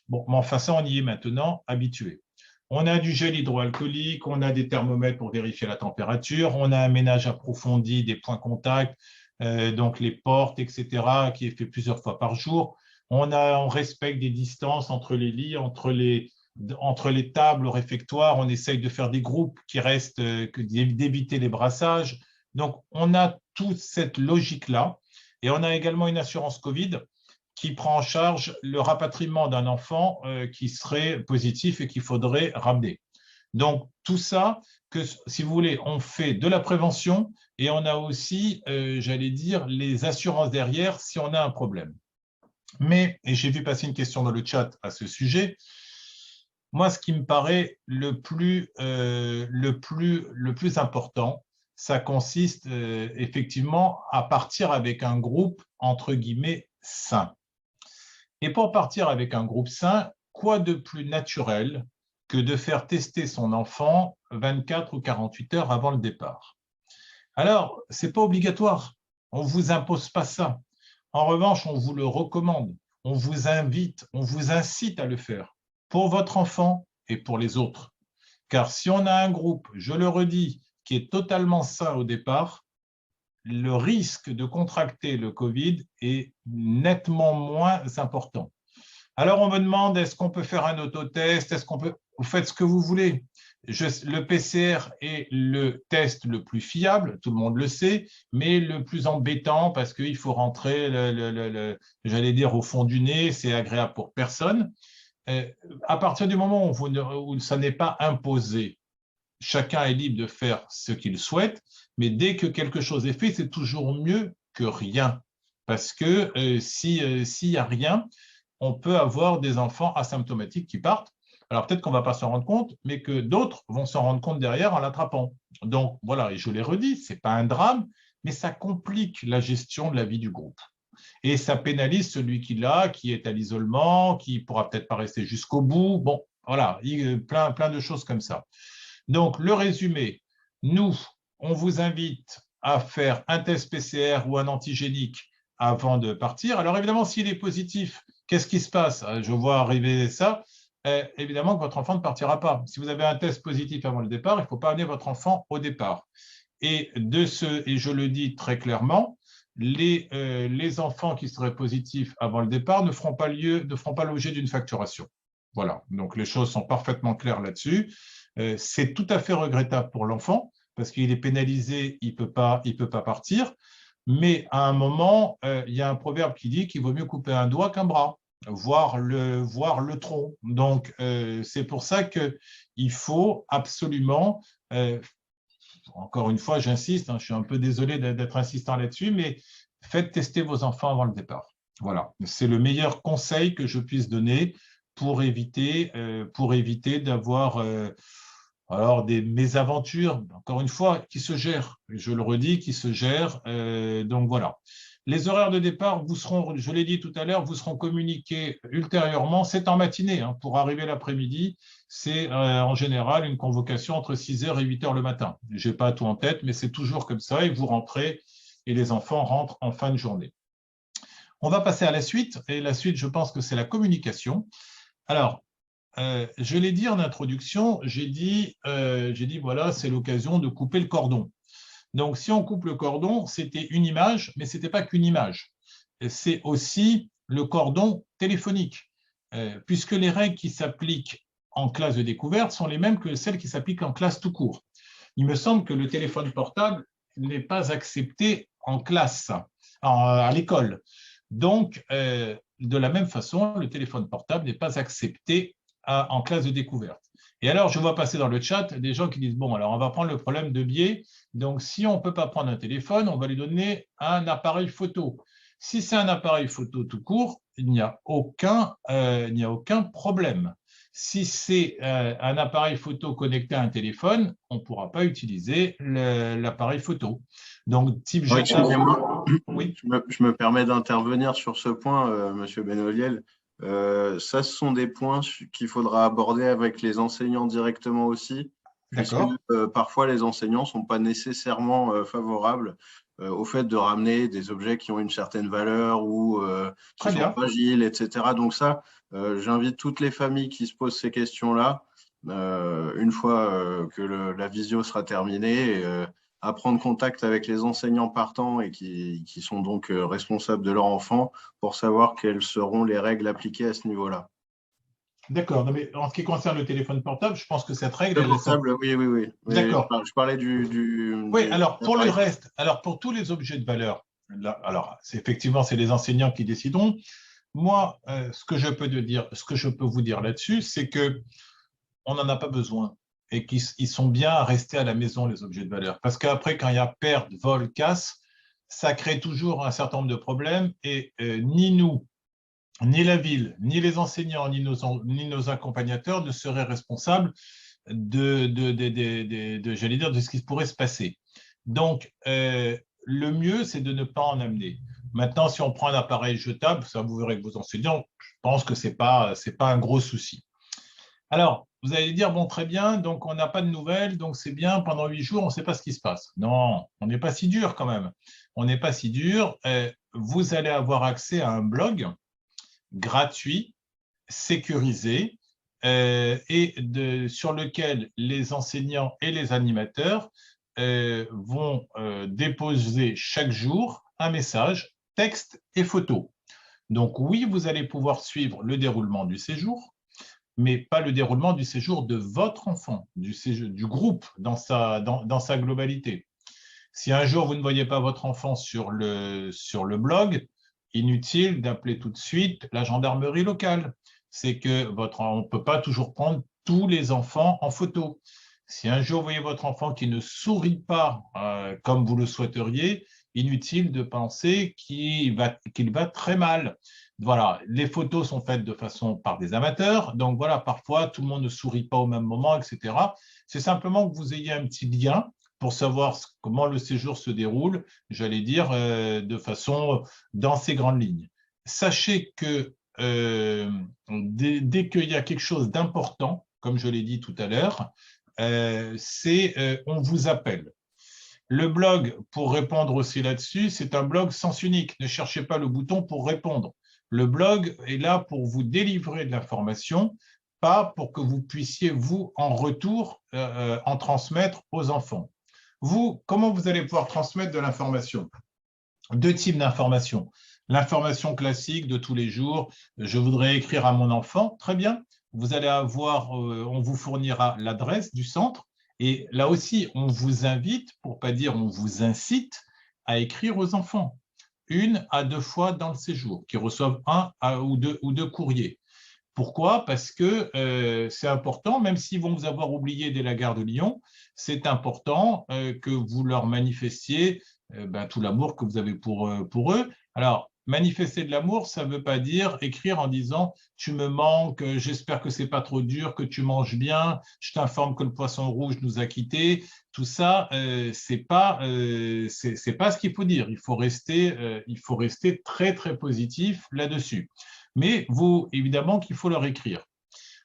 Bon, mais enfin, ça, on y est maintenant habitué. On a du gel hydroalcoolique, on a des thermomètres pour vérifier la température, on a un ménage approfondi des points contacts, donc les portes, etc., qui est fait plusieurs fois par jour. On respecte des distances entre les lits, entre les tables au réfectoire. On essaye de faire des groupes qui restent, d'éviter les brassages. Donc, on a toute cette logique-là. Et on a également une assurance Covid qui prend en charge le rapatriement d'un enfant qui serait positif et qu'il faudrait ramener. Donc, tout ça, si vous voulez, on fait de la prévention et on a aussi, j'allais dire, les assurances derrière si on a un problème. Mais, et j'ai vu passer une question dans le chat à ce sujet, moi, ce qui me paraît le plus important, ça consiste effectivement à partir avec un groupe, entre guillemets, sain. Et pour partir avec un groupe sain, quoi de plus naturel que de faire tester son enfant 24 ou 48 heures avant le départ? Alors, ce n'est pas obligatoire, on ne vous impose pas ça. En revanche, on vous le recommande, on vous invite, on vous incite à le faire pour votre enfant et pour les autres. Car si on a un groupe, je le redis, qui est totalement sain au départ, le risque de contracter le Covid est nettement moins important. Alors, on me demande, est-ce qu'on peut faire un autotest? Est-ce qu'on peut… Vous faites ce que vous voulez. Le PCR est le test le plus fiable, tout le monde le sait, mais le plus embêtant parce qu'il faut rentrer, j'allais dire, au fond du nez, c'est agréable pour personne. Euh, à partir du moment où ça n'est pas imposé, chacun est libre de faire ce qu'il souhaite, mais dès que quelque chose est fait, c'est toujours mieux que rien. Parce que s'il n'y a rien, on peut avoir des enfants asymptomatiques qui partent. Alors peut-être qu'on ne va pas s'en rendre compte, mais que d'autres vont s'en rendre compte derrière en l'attrapant. Donc voilà, et je l'ai redit, ce n'est pas un drame, mais ça complique la gestion de la vie du groupe. Et ça pénalise celui qui l'a, qui est à l'isolement, qui ne pourra peut-être pas rester jusqu'au bout. Bon, voilà, plein de choses comme ça. Donc, le résumé, nous, on vous invite à faire un test PCR ou un antigénique avant de partir. Alors, évidemment, s'il est positif, qu'est-ce qui se passe? Je vois arriver ça. Évidemment que votre enfant ne partira pas. Si vous avez un test positif avant le départ, il ne faut pas amener votre enfant au départ. Et je le dis très clairement, les enfants qui seraient positifs avant le départ ne feront pas l'objet d'une facturation. Voilà, donc les choses sont parfaitement claires là-dessus. C'est tout à fait regrettable pour l'enfant parce qu'il est pénalisé, il peut pas partir. Mais à un moment, il y a un proverbe qui dit qu'il vaut mieux couper un doigt qu'un bras, voire le tronc. Donc, c'est pour ça qu'il faut absolument, encore une fois, j'insiste, je suis un peu désolé d'être insistant là-dessus, mais faites tester vos enfants avant le départ. Voilà, c'est le meilleur conseil que je puisse donner pour éviter d'avoir alors des mésaventures, encore une fois, qui se gèrent. Je le redis, qui se gèrent. Donc voilà. Les horaires de départ vous seront, je l'ai dit tout à l'heure, vous seront communiqués ultérieurement. C'est en matinée. Pour arriver l'après-midi, c'est en général une convocation entre 6h et 8h le matin. Je n'ai pas tout en tête, mais c'est toujours comme ça. Et vous rentrez et les enfants rentrent en fin de journée. On va passer à la suite. Et la suite, je pense que c'est la communication. Alors, je l'ai dit en introduction, j'ai dit voilà, c'est l'occasion de couper le cordon. Donc, si on coupe le cordon, c'était une image, mais ce n'était pas qu'une image. C'est aussi le cordon téléphonique, puisque les règles qui s'appliquent en classe de découverte sont les mêmes que celles qui s'appliquent en classe tout court. Il me semble que le téléphone portable n'est pas accepté en classe, à l'école. Donc, de la même façon, le téléphone portable n'est pas accepté en classe de découverte. Et alors, je vois passer dans le chat des gens qui disent, bon, alors on va prendre le problème de biais. Donc, si on ne peut pas prendre un téléphone, on va lui donner un appareil photo. Si c'est un appareil photo tout court, il n'y a aucun problème. Si c'est un appareil photo connecté à un téléphone, on ne pourra pas utiliser l'appareil photo. Donc, type jetable… Oui. Je me permets d'intervenir sur ce point, Monsieur Benoliel. Ça, ce sont des points qu'il faudra aborder avec les enseignants directement aussi, puisque parfois les enseignants ne sont pas nécessairement favorables au fait de ramener des objets qui ont une certaine valeur ou qui sont fragiles, etc. Donc ça, j'invite toutes les familles qui se posent ces questions-là, une fois que la visio sera terminée, à prendre contact avec les enseignants partants et qui sont donc responsables de leur enfant pour savoir quelles seront les règles appliquées à ce niveau-là. D'accord, mais en ce qui concerne le téléphone portable, je pense que cette règle… Le portable, oui. D'accord. Je parlais Oui, alors pour le reste, alors pour tous les objets de valeur, là, alors effectivement, c'est les enseignants qui décideront. Moi, ce que je peux vous dire là-dessus, c'est qu'on n'en a pas besoin et qu'ils sont bien à rester à la maison, les objets de valeur. Parce qu'après, quand il y a perte, vol, casse, ça crée toujours un certain nombre de problèmes et ni nous, ni la ville, ni les enseignants, ni nos accompagnateurs ne seraient responsables j'allais dire, de ce qui pourrait se passer. Donc, le mieux, c'est de ne pas en amener. Maintenant, si on prend un appareil jetable, ça vous verrez que vos enseignants, je pense que ce n'est pas un gros souci. Alors, vous allez dire, bon, très bien, donc on n'a pas de nouvelles, donc c'est bien, pendant 8 jours, on ne sait pas ce qui se passe. Non, on n'est pas si dur quand même. On n'est pas si dur. Vous allez avoir accès à un blog gratuit, sécurisé, sur lequel les enseignants et les animateurs vont déposer chaque jour un message, texte et photo. Donc oui, vous allez pouvoir suivre le déroulement du séjour, mais pas le déroulement du séjour de votre enfant, du groupe dans sa globalité. Si un jour vous ne voyez pas votre enfant sur le blog, inutile d'appeler tout de suite la gendarmerie locale. C'est que on ne peut pas toujours prendre tous les enfants en photo. Si un jour vous voyez votre enfant qui ne sourit pas comme vous le souhaiteriez, inutile de penser qu'il va très mal. Voilà, les photos sont faites de façon par des amateurs, donc voilà, parfois tout le monde ne sourit pas au même moment, etc. C'est simplement que vous ayez un petit lien pour savoir comment le séjour se déroule, j'allais dire, de façon dans ces grandes lignes. Sachez que dès qu'il y a quelque chose d'important, comme je l'ai dit tout à l'heure, on vous appelle. Le blog, pour répondre aussi là-dessus, c'est un blog sens unique. Ne cherchez pas le bouton pour répondre. Le blog est là pour vous délivrer de l'information, pas pour que vous puissiez, vous, en retour, en transmettre aux enfants. Vous, comment vous allez pouvoir transmettre de l'information? Deux types d'informations. L'information classique de tous les jours, je voudrais écrire à mon enfant, très bien. Vous allez avoir, on vous fournira l'adresse du centre et là aussi, on vous invite, pour ne pas dire on vous incite, à écrire aux enfants 1 à 2 fois dans le séjour, qui reçoivent ou deux courriers. Pourquoi? Parce que c'est important, même s'ils vont vous avoir oublié dès la gare de Lyon, c'est important que vous leur manifestiez tout l'amour que vous avez pour eux. Alors, manifester de l'amour, ça ne veut pas dire écrire en disant « tu me manques, j'espère que ce n'est pas trop dur, que tu manges bien, je t'informe que le poisson rouge nous a quittés ». Tout ça, c'est pas ce qu'il faut dire. Il faut rester très, très positif là-dessus. Mais vous, évidemment qu'il faut leur écrire.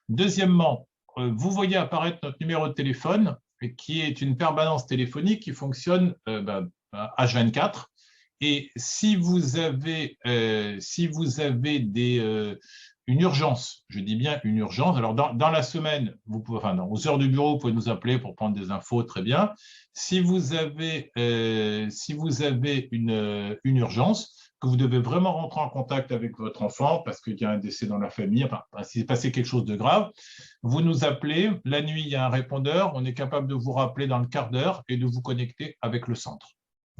Deuxièmement, vous voyez apparaître notre numéro de téléphone, qui est une permanence téléphonique qui fonctionne H24. Et si vous avez une urgence, je dis bien une urgence, alors dans la semaine, aux heures du bureau, vous pouvez nous appeler pour prendre des infos, très bien. Si vous avez une urgence, que vous devez vraiment rentrer en contact avec votre enfant parce qu'il y a un décès dans la famille, enfin, s'il s'est passé quelque chose de grave, vous nous appelez, la nuit, il y a un répondeur, on est capable de vous rappeler dans le quart d'heure et de vous connecter avec le centre.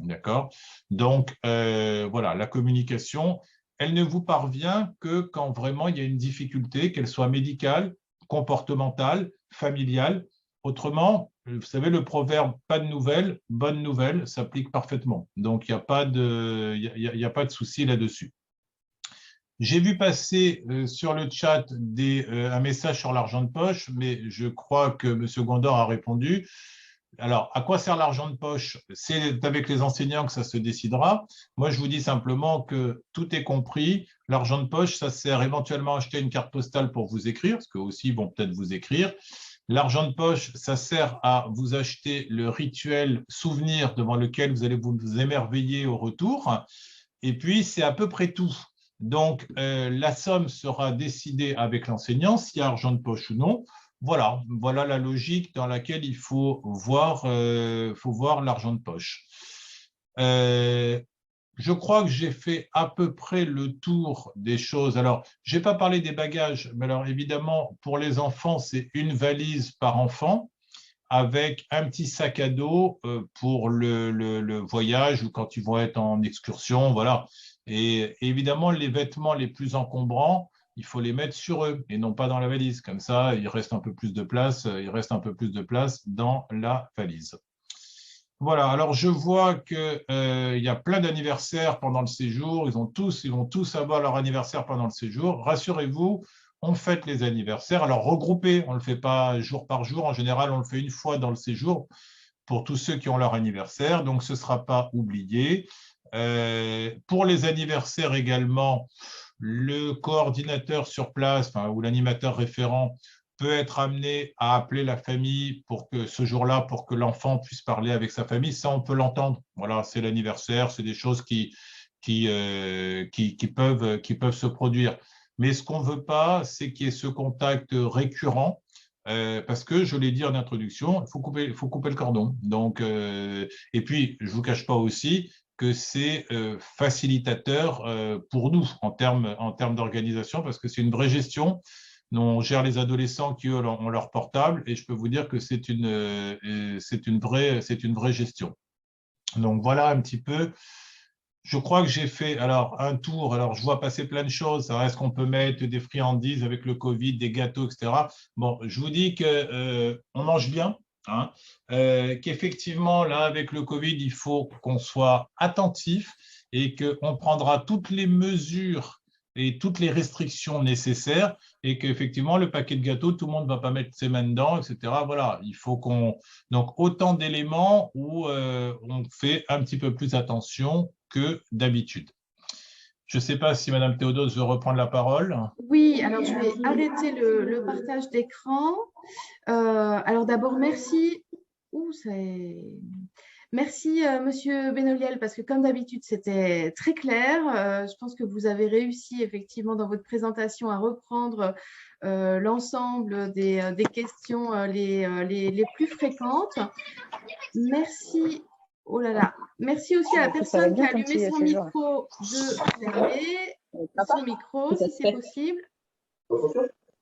D'accord? Donc, voilà, la communication, elle ne vous parvient que quand vraiment il y a une difficulté, qu'elle soit médicale, comportementale, familiale. Autrement, vous savez, le proverbe « pas de nouvelles, bonne nouvelle » s'applique parfaitement. Donc, il n'y a pas de souci là-dessus. J'ai vu passer sur le chat un message sur l'argent de poche, mais je crois que M. Gondor a répondu. Alors, à quoi sert l'argent de poche? C'est avec les enseignants que ça se décidera. Moi, je vous dis simplement que tout est compris. L'argent de poche, ça sert éventuellement à acheter une carte postale pour vous écrire, parce qu'eux aussi ils vont peut-être vous écrire. L'argent de poche, ça sert à vous acheter le rituel souvenir devant lequel vous allez vous émerveiller au retour. Et puis, c'est à peu près tout. Donc, la somme sera décidée avec l'enseignant, s'il y a argent de poche ou non. Voilà la logique dans laquelle il faut voir l'argent de poche. Je crois que j'ai fait à peu près le tour des choses. Alors, je n'ai pas parlé des bagages, mais alors évidemment, pour les enfants, c'est une valise par enfant avec un petit sac à dos pour le voyage ou quand ils vont être en excursion, voilà. Et évidemment, les vêtements les plus encombrants, il faut les mettre sur eux et non pas dans la valise. Comme ça, il reste un peu plus de place dans la valise. Voilà, alors je vois qu'il y a plein d'anniversaires pendant le séjour. Ils vont tous avoir leur anniversaire pendant le séjour. Rassurez-vous, on fête les anniversaires. Alors regroupés, on ne le fait pas jour par jour. En général, on le fait une fois dans le séjour pour tous ceux qui ont leur anniversaire. Donc, ce ne sera pas oublié. Pour les anniversaires également, le coordinateur sur place ou l'animateur référent peut être amené à appeler la famille pour que ce jour-là, pour que l'enfant puisse parler avec sa famille. Ça, on peut l'entendre. Voilà, c'est l'anniversaire, c'est des choses qui peuvent se produire. Mais ce qu'on ne veut pas, c'est qu'il y ait ce contact récurrent, parce que, je l'ai dit en introduction, il faut couper le cordon. Donc, et puis, je ne vous cache pas aussi que c'est facilitateur pour nous en termes d'organisation, parce que c'est une vraie gestion. On gère les adolescents qui, eux, ont leur portable, et je peux vous dire que c'est une vraie gestion. Donc, voilà un petit peu. Je crois que j'ai fait un tour. Alors, je vois passer plein de choses. Ça reste qu'on peut mettre des friandises avec le Covid, des gâteaux, etc. Bon, je vous dis qu'on mange bien, hein, qu'effectivement, là, avec le Covid, il faut qu'on soit attentif et qu'on prendra toutes les mesures et toutes les restrictions nécessaires, et qu'effectivement, le paquet de gâteaux, tout le monde ne va pas mettre ses mains dedans, etc. Voilà, il faut qu'on… Donc, autant d'éléments où on fait un petit peu plus attention que d'habitude. Je ne sais pas si Madame Théodose veut reprendre la parole. Oui, alors je vais arrêter le partage d'écran. Alors d'abord, merci. Merci, Monsieur Benoliel, parce que comme d'habitude, c'était très clair. Je pense que vous avez réussi effectivement dans votre présentation à reprendre l'ensemble des questions les plus fréquentes. Merci. Oh là là. Merci aussi à la personne qui a allumé son micro de fermer son micro, si c'est possible.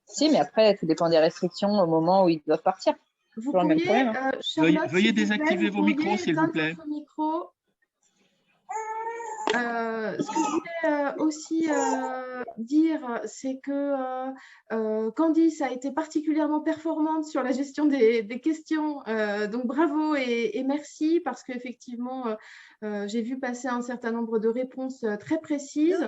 Si, mais après, tout dépend des restrictions au moment où ils doivent partir. Vous pourriez, Charlotte, veuillez désactiver vos micros, s'il vous plaît. Ce que je voulais aussi dire, c'est que Candice a été particulièrement performante sur la gestion des questions. Donc bravo et merci, parce qu'effectivement, j'ai vu passer un certain nombre de réponses très précises.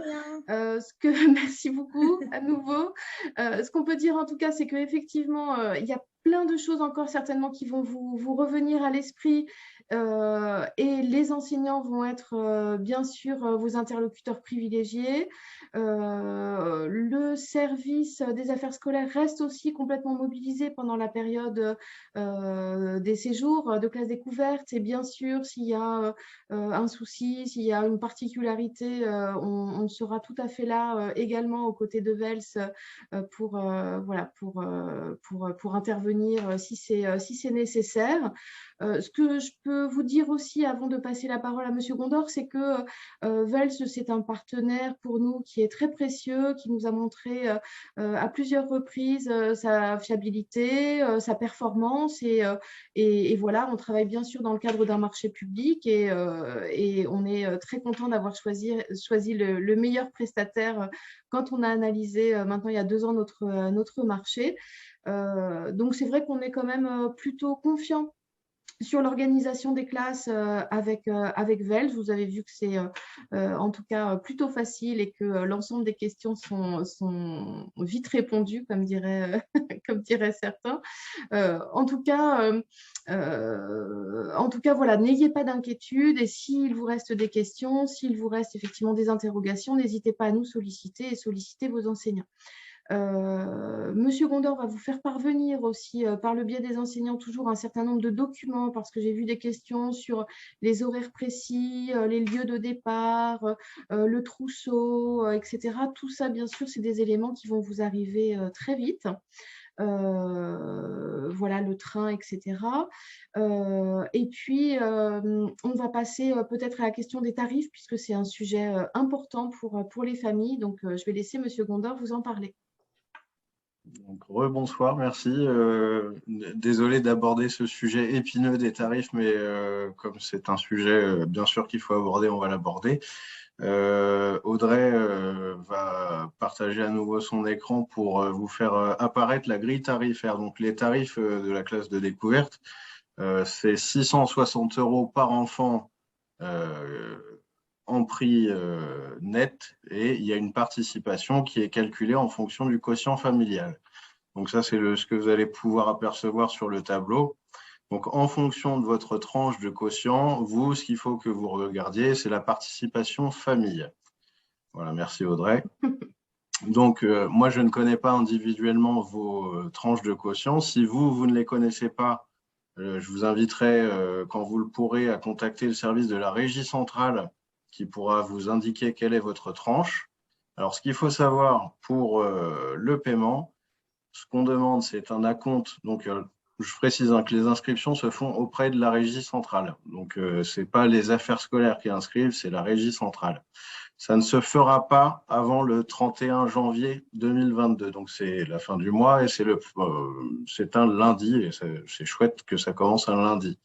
Merci beaucoup à nouveau. Ce qu'on peut dire en tout cas, c'est qu'effectivement, il y a plein de choses encore certainement qui vont vous revenir à l'esprit, et les enseignants vont être bien sûr vos interlocuteurs privilégiés. Le service des affaires scolaires reste aussi complètement mobilisé pendant la période des séjours de classe découverte, et bien sûr s'il y a un souci, s'il y a une particularité, on sera tout à fait là également aux côtés de VELS pour intervenir si c'est nécessaire. Ce que je peux vous dire aussi avant de passer la parole à Monsieur Gondor, c'est que VELS, c'est un partenaire pour nous qui est très précieux, qui nous a montré à plusieurs reprises sa fiabilité, sa performance, et voilà, on travaille bien sûr dans le cadre d'un marché public, et on est très content d'avoir choisi le meilleur prestataire quand on a analysé maintenant il y a 2 ans notre marché. Donc c'est vrai qu'on est quand même plutôt confiant sur l'organisation des classes avec VELS. Vous avez vu que c'est en tout cas plutôt facile, et que l'ensemble des questions sont vite répondues, comme diraient certains. En tout cas, voilà, n'ayez pas d'inquiétude, et s'il vous reste des questions, s'il vous reste effectivement des interrogations, n'hésitez pas à nous solliciter et solliciter vos enseignants. Monsieur Gondor va vous faire parvenir aussi par le biais des enseignants toujours un certain nombre de documents, parce que j'ai vu des questions sur les horaires précis, les lieux de départ, le trousseau, etc. Tout ça, bien sûr, c'est des éléments qui vont vous arriver très vite. Voilà, le train, etc. Et puis, on va passer peut-être à la question des tarifs, puisque c'est un sujet important pour les familles. Donc, je vais laisser Monsieur Gondor vous en parler. Donc, rebonsoir, merci. Désolé d'aborder ce sujet épineux des tarifs, mais comme c'est un sujet bien sûr qu'il faut aborder, on va l'aborder. Audrey va partager à nouveau son écran pour vous faire apparaître la grille tarifaire. Donc les tarifs de la classe de découverte, c'est 660 € par enfant en prix net, et il y a une participation qui est calculée en fonction du quotient familial. Donc ça, c'est ce que vous allez pouvoir apercevoir sur le tableau. Donc en fonction de votre tranche de quotient, vous, ce qu'il faut que vous regardiez, c'est la participation famille. Voilà, merci Audrey. Donc moi, je ne connais pas individuellement vos tranches de quotient. Si vous ne les connaissez pas, je vous inviterai, quand vous le pourrez, à contacter le service de la régie centrale, qui pourra vous indiquer quelle est votre tranche. Alors, ce qu'il faut savoir pour le paiement, ce qu'on demande, c'est un acompte. Donc, je précise que les inscriptions se font auprès de la régie centrale. Donc, ce n'est pas les affaires scolaires qui inscrivent, c'est la régie centrale. Ça ne se fera pas avant le 31 janvier 2022. Donc, c'est la fin du mois et c'est un lundi. Et c'est chouette que ça commence un lundi.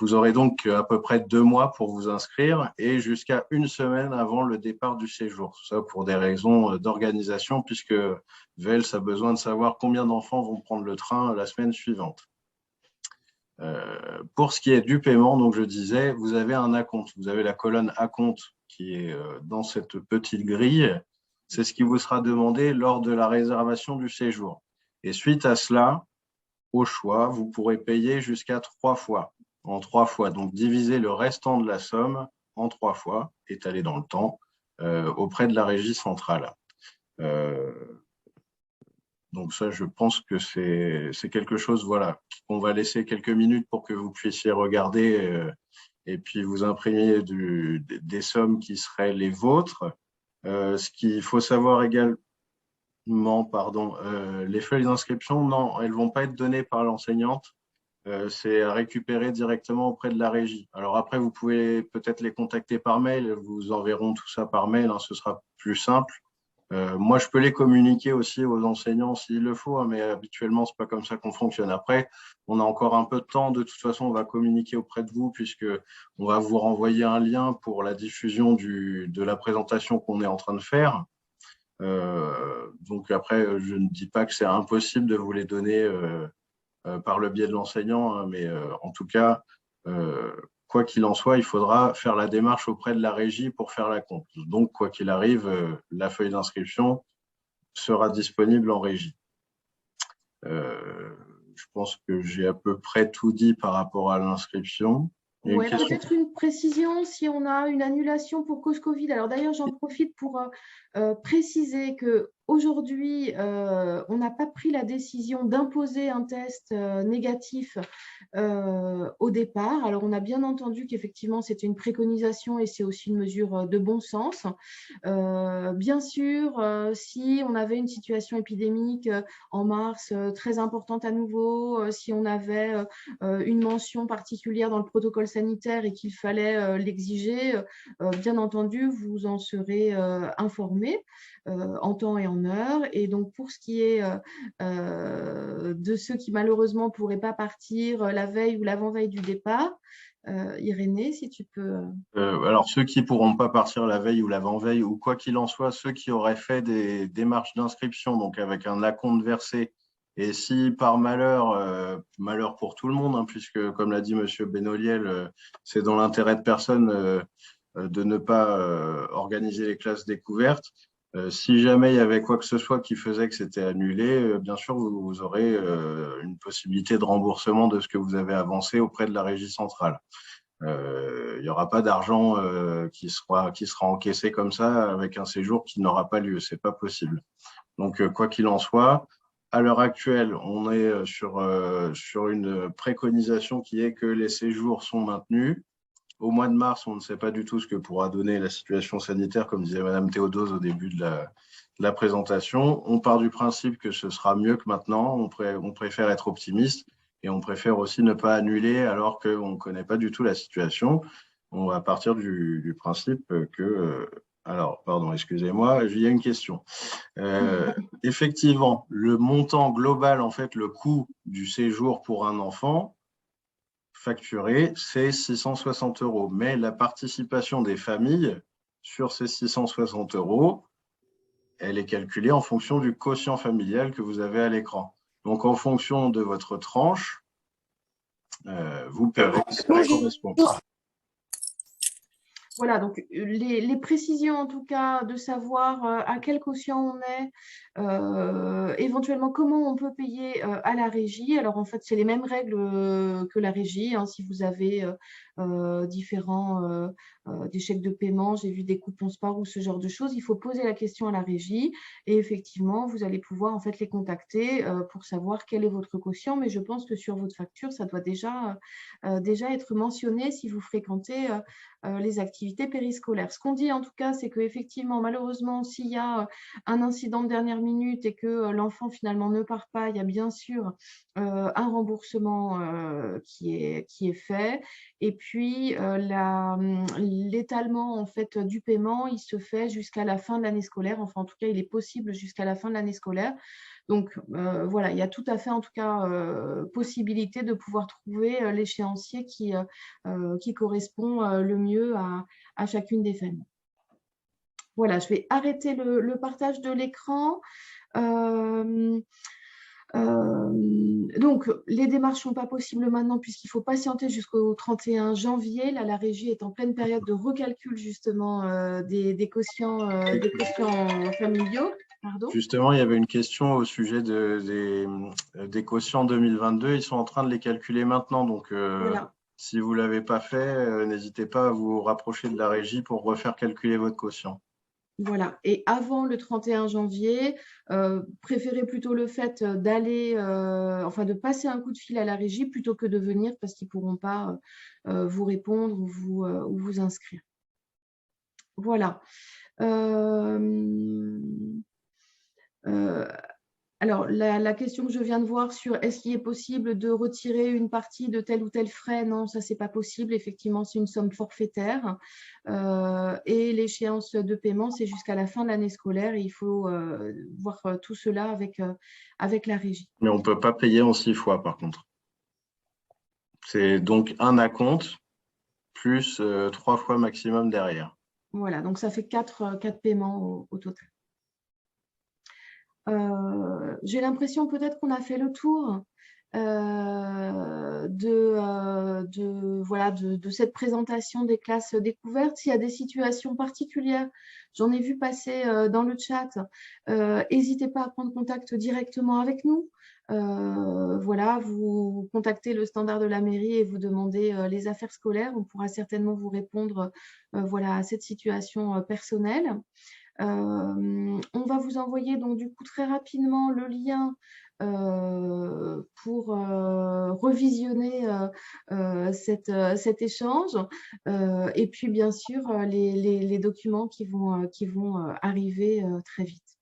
Vous aurez donc à peu près 2 mois pour vous inscrire et jusqu'à 1 semaine avant le départ du séjour. Tout ça pour des raisons d'organisation, puisque Vels a besoin de savoir combien d'enfants vont prendre le train la semaine suivante. Pour ce qui est du paiement, donc je disais, vous avez un acompte. Vous avez la colonne acompte qui est dans cette petite grille. C'est ce qui vous sera demandé lors de la réservation du séjour. Et suite à cela, au choix, vous pourrez payer jusqu'à 3 fois. En 3 fois, donc diviser le restant de la somme en 3 fois, étalé dans le temps, auprès de la régie centrale. Donc ça, je pense que c'est quelque chose, voilà, qu'on va laisser quelques minutes pour que vous puissiez regarder et puis vous imprimer des sommes qui seraient les vôtres. Ce qu'il faut savoir également, les feuilles d'inscription, non, elles ne vont pas être données par l'enseignante. C'est à récupérer directement auprès de la régie. Alors après, vous pouvez peut-être les contacter par mail, vous enverront tout ça par mail, ce sera plus simple. Moi, je peux les communiquer aussi aux enseignants s'il le faut, mais habituellement, ce n'est pas comme ça qu'on fonctionne. Après, on a encore un peu de temps. De toute façon, on va communiquer auprès de vous puisqu'on va vous renvoyer un lien pour la diffusion de la présentation qu'on est en train de faire. Donc après, je ne dis pas que c'est impossible de vous les donner par le biais de l'enseignant, mais en tout cas, quoi qu'il en soit, il faudra faire la démarche auprès de la régie pour faire la compte. Donc, quoi qu'il arrive, la feuille d'inscription sera disponible en régie. Je pense que j'ai à peu près tout dit par rapport à l'inscription. Ouais, peut-être une précision si on a une annulation pour cause Covid. Alors d'ailleurs, j'en profite pour préciser que aujourd'hui, on n'a pas pris la décision d'imposer un test négatif au départ. Alors, on a bien entendu qu'effectivement, c'était une préconisation et c'est aussi une mesure de bon sens. Bien sûr, si on avait une situation épidémique en mars très importante à nouveau, si on avait une mention particulière dans le protocole sanitaire et qu'il fallait l'exiger, bien entendu, vous en serez informé en temps et en heure. Et donc, pour ce qui est de ceux qui malheureusement ne pourraient pas partir la veille ou l'avant-veille du départ, Irénée, si tu peux… Alors, ceux qui ne pourront pas partir la veille ou l'avant-veille, ou quoi qu'il en soit, ceux qui auraient fait des démarches d'inscription, donc avec un acompte versé, et si par malheur, malheur pour tout le monde, puisque comme l'a dit M. Benoliel, c'est dans l'intérêt de personne de ne pas organiser les classes découvertes. Si jamais il y avait quoi que ce soit qui faisait que c'était annulé, bien sûr, vous aurez une possibilité de remboursement de ce que vous avez avancé auprès de la régie centrale. Il n'y aura pas d'argent qui sera encaissé comme ça avec un séjour qui n'aura pas lieu. Ce n'est pas possible. Donc, quoi qu'il en soit, à l'heure actuelle, on est sur une préconisation qui est que les séjours sont maintenus. Au mois de mars, on ne sait pas du tout ce que pourra donner la situation sanitaire, comme disait Mme Théodose au début de la présentation. On part du principe que ce sera mieux que maintenant. On préfère être optimiste et on préfère aussi ne pas annuler alors qu'on ne connaît pas du tout la situation. On va partir du principe que… alors, pardon, excusez-moi, il y a une question. Effectivement, le montant global, en fait, le coût du séjour pour un enfant facturé, c'est 660 €. Mais la participation des familles sur ces 660 €, elle est calculée en fonction du quotient familial que vous avez à l'écran. Donc, en fonction de votre tranche, vous paierez ce qui correspond. Voilà, donc les précisions en tout cas de savoir à quel quotient on est, éventuellement comment on peut payer à la régie. Alors en fait, c'est les mêmes règles que la régie. Si vous avez différents des chèques de paiement, j'ai vu des coupons sport ou ce genre de choses, il faut poser la question à la régie et effectivement, vous allez pouvoir en fait les contacter pour savoir quel est votre quotient. Mais je pense que sur votre facture, ça doit déjà être mentionné si vous fréquentez les activités périscolaires. Ce qu'on dit en tout cas, c'est qu'effectivement, malheureusement, s'il y a un incident de dernière minute, minutes et que l'enfant finalement ne part pas, il y a bien sûr un remboursement qui est fait. Et puis l'étalement en fait du paiement, il se fait jusqu'à la fin de l'année scolaire. Enfin, en tout cas, il est possible jusqu'à la fin de l'année scolaire. Donc voilà, il y a tout à fait en tout cas possibilité de pouvoir trouver l'échéancier qui correspond le mieux à chacune des familles. Voilà, je vais arrêter le partage de l'écran. Donc, les démarches ne sont pas possibles maintenant puisqu'il faut patienter jusqu'au 31 janvier. Là, la régie est en pleine période de recalcul justement des quotients familiaux. Pardon. Justement, il y avait une question au sujet des quotients 2022. Ils sont en train de les calculer maintenant. Donc, voilà. Si vous ne l'avez pas fait, n'hésitez pas à vous rapprocher de la régie pour refaire calculer votre quotient. Voilà. Et avant le 31 janvier, préférez plutôt le fait d'aller, de passer un coup de fil à la régie plutôt que de venir parce qu'ils ne pourront pas vous répondre ou vous inscrire. Voilà. Alors, la question que je viens de voir sur est-ce qu'il est possible de retirer une partie de tel ou tel frais, non, ça, c'est pas possible. Effectivement, c'est une somme forfaitaire. Et l'échéance de paiement, c'est jusqu'à la fin de l'année scolaire. Et il faut voir tout cela avec la régie. Mais on ne peut pas payer en 6 fois, par contre. C'est donc un acompte plus 3 fois maximum derrière. Voilà, donc ça fait 4 paiements au total. J'ai l'impression peut-être qu'on a fait le tour de cette présentation des classes découvertes. S'il y a des situations particulières, j'en ai vu passer dans le chat, n'hésitez pas à prendre contact directement avec nous. Vous contactez le standard de la mairie et vous demandez les affaires scolaires. On pourra certainement vous répondre à cette situation personnelle. On va vous envoyer donc du coup très rapidement le lien pour revisionner cet échange et puis bien sûr les documents qui vont arriver très vite.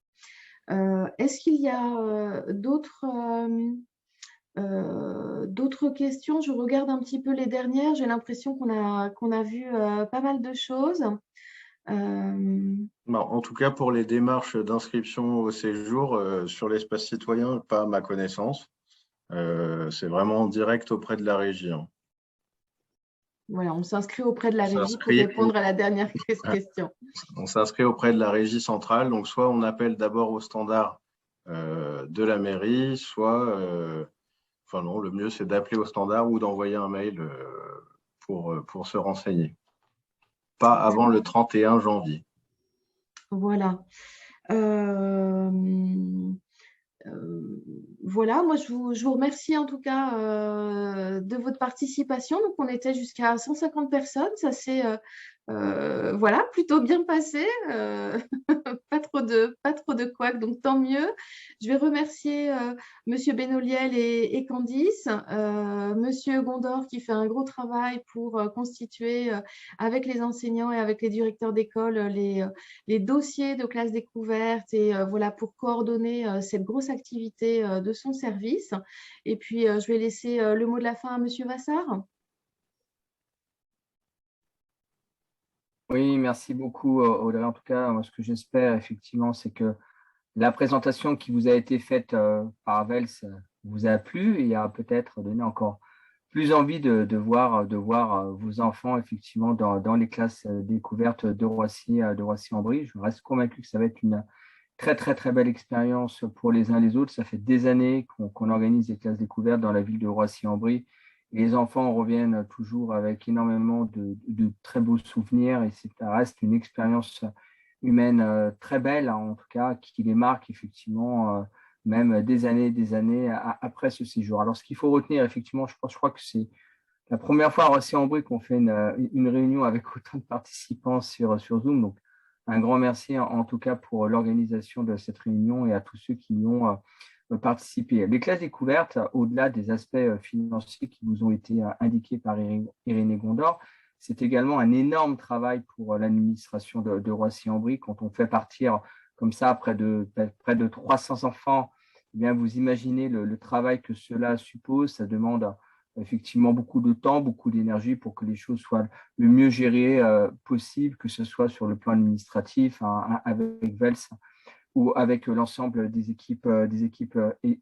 Est-ce qu'il y a d'autres questions? Je regarde un petit peu les dernières. J'ai l'impression qu'on a vu pas mal de choses. En tout cas, pour les démarches d'inscription au séjour sur l'espace citoyen, pas à ma connaissance. C'est vraiment en direct auprès de la régie. Voilà, on s'inscrit auprès de la régie pour répondre à la dernière question. On s'inscrit auprès de la régie centrale. Donc, soit on appelle d'abord au standard de la mairie, soit, le mieux, c'est d'appeler au standard ou d'envoyer un mail pour se renseigner. Pas avant le 31 janvier. Voilà. Voilà, moi je vous remercie en tout cas de votre participation. Donc on était jusqu'à 150 personnes, ça s'est plutôt bien passé, pas trop de couacs, donc tant mieux. Je vais remercier Monsieur Benoliel et Candice, Monsieur Gondor qui fait un gros travail pour constituer avec les enseignants et avec les directeurs d'école les dossiers de classe découverte et pour coordonner cette grosse activité de son service. Et puis je vais laisser le mot de la fin à Monsieur Vassar. Oui, merci beaucoup, Audrey. En tout cas, moi, ce que j'espère, effectivement, c'est que la présentation qui vous a été faite par Vels vous a plu et a peut-être donné encore plus envie de voir vos enfants, effectivement, dans les classes découvertes de Roissy-en-Brie. Je reste convaincu que ça va être une très, très, très belle expérience pour les uns et les autres. Ça fait des années qu'on organise des classes découvertes dans la ville de Roissy-en-Brie. Les enfants reviennent toujours avec énormément de très beaux souvenirs et ça reste une expérience humaine très belle, en tout cas, qui les marque effectivement même des années après ce séjour. Alors, ce qu'il faut retenir, effectivement, je crois que c'est la première fois à Roissy-en-Brie qu'on fait une réunion avec autant de participants sur Zoom. Donc, un grand merci en tout cas pour l'organisation de cette réunion et à tous ceux qui y ont participer. Les classes découvertes, au-delà des aspects financiers qui vous ont été indiqués par Irénée Gondor, c'est également un énorme travail pour l'administration de Roissy-en-Brie quand on fait partir comme ça, près de 300 enfants, eh bien, vous imaginez le travail que cela suppose. Ça demande effectivement beaucoup de temps, beaucoup d'énergie pour que les choses soient le mieux gérées possible, que ce soit sur le plan administratif, hein, avec VELS ou avec l'ensemble des équipes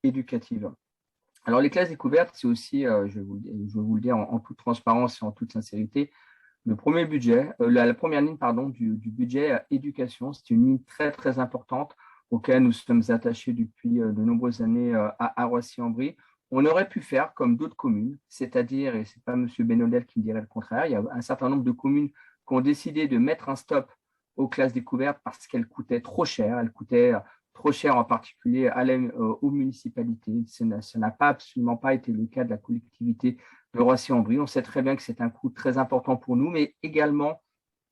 éducatives. Alors, les classes découvertes, c'est aussi, je vais vous le dire en toute transparence et en toute sincérité, le premier budget, la première ligne pardon, du budget éducation. C'est une ligne très, très importante auquel nous sommes attachés depuis de nombreuses années à Roissy-en-Brie. On aurait pu faire comme d'autres communes, c'est-à-dire, et ce n'est pas M. Benolel qui me dirait le contraire, il y a un certain nombre de communes qui ont décidé de mettre un stop aux classes découvertes parce qu'elles coûtaient trop cher. Elles coûtaient trop cher en particulier aux municipalités. Ça n'a absolument pas été le cas de la collectivité de Roissy-en-Brie. On sait très bien que c'est un coût très important pour nous, mais également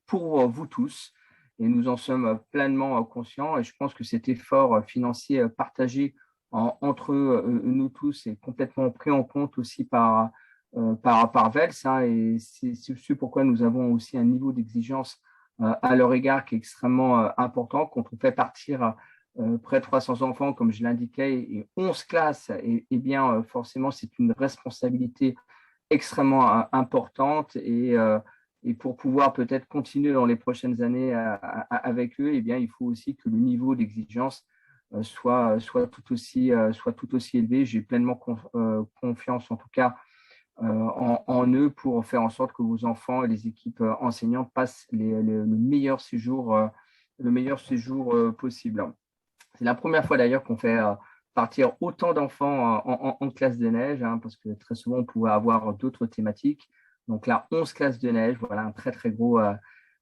pour vous tous. Et nous en sommes pleinement conscients. Et je pense que cet effort financier partagé entre nous tous est complètement pris en compte aussi par VELS. Hein, et c'est ce pourquoi nous avons aussi un niveau d'exigence à leur égard qui est extrêmement important. Quand on fait partir près de 300 enfants, comme je l'indiquais, et 11 classes, et bien forcément, c'est une responsabilité extrêmement importante. Et pour pouvoir peut-être continuer dans les prochaines années avec eux, eh bien, il faut aussi que le niveau d'exigence soit tout aussi élevé. J'ai pleinement confiance, en tout cas, en eux pour faire en sorte que vos enfants et les équipes enseignantes passent le meilleur séjour possible. C'est la première fois d'ailleurs qu'on fait partir autant d'enfants en classe de neige, hein, parce que très souvent on pouvait avoir d'autres thématiques. Donc là, 11 classes de neige, voilà un très très gros,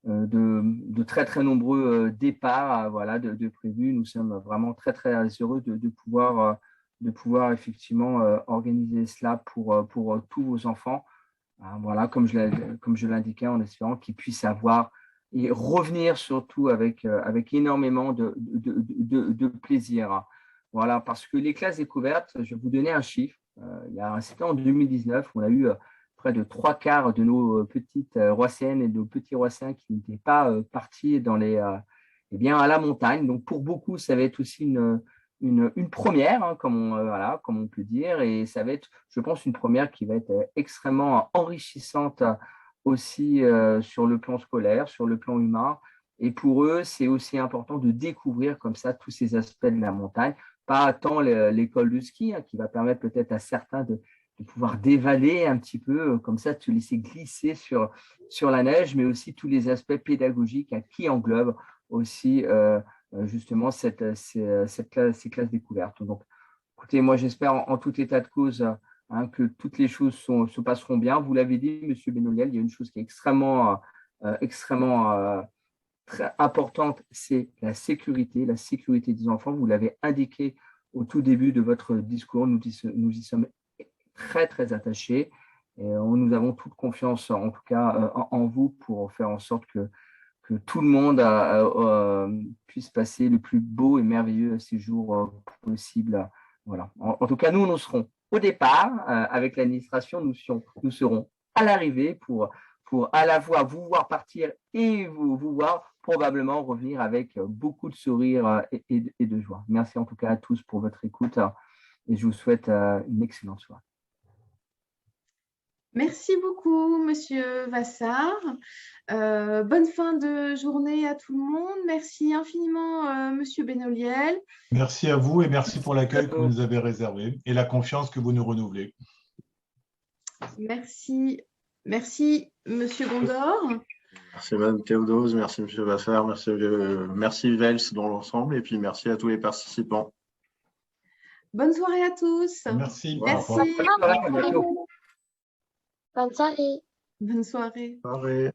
de très très nombreux départs voilà, de prévus. Nous sommes vraiment très très heureux de pouvoir effectivement organiser cela pour tous vos enfants. Voilà, comme je l'indiquais, en espérant qu'ils puissent avoir et revenir surtout avec énormément de plaisir. Voilà, parce que les classes découvertes, je vais vous donner un chiffre. C'était en 2019, on a eu près de 3/4 de nos petites Roissiennes et de nos petits Roissiens qui n'étaient pas partis à la montagne. Donc, pour beaucoup, ça va être aussi une première, hein, comme on peut dire, et ça va être, je pense, une première qui va être extrêmement enrichissante aussi sur le plan scolaire, sur le plan humain. Et pour eux, c'est aussi important de découvrir comme ça tous ces aspects de la montagne, pas tant l'école de ski, hein, qui va permettre peut-être à certains de pouvoir dévaler un petit peu, comme ça, de se laisser glisser sur la neige, mais aussi tous les aspects pédagogiques qui englobent aussi justement ces classes découvertes. Donc, écoutez, moi, j'espère en tout état de cause hein, que toutes les choses se passeront bien. Vous l'avez dit, M. Benoliel, il y a une chose qui est extrêmement très importante, c'est la sécurité des enfants. Vous l'avez indiqué au tout début de votre discours, nous y sommes très, très attachés. Et nous avons toute confiance, en tout cas, en vous pour faire en sorte que tout le monde puisse passer le plus beau et merveilleux séjour possible. Voilà. En tout cas, nous serons au départ avec l'administration, nous serons à l'arrivée pour à la fois vous voir partir et vous voir probablement revenir avec beaucoup de sourires et de joie. Merci en tout cas à tous pour votre écoute et je vous souhaite une excellente soirée. Merci beaucoup, Monsieur Vassar. Bonne fin de journée à tout le monde. Merci infiniment, Monsieur Benoliel. Merci à vous et merci pour l'accueil que vous nous avez réservé et la confiance que vous nous renouvelez. Merci. Merci, Monsieur Gondor. Merci, Mme Théodose. Merci, Monsieur Vassar. Merci, VELS dans l'ensemble. Et puis, merci à tous les participants. Bonne soirée à tous. Merci. Merci. Bonne soirée. Bonne soirée. Bonne soirée.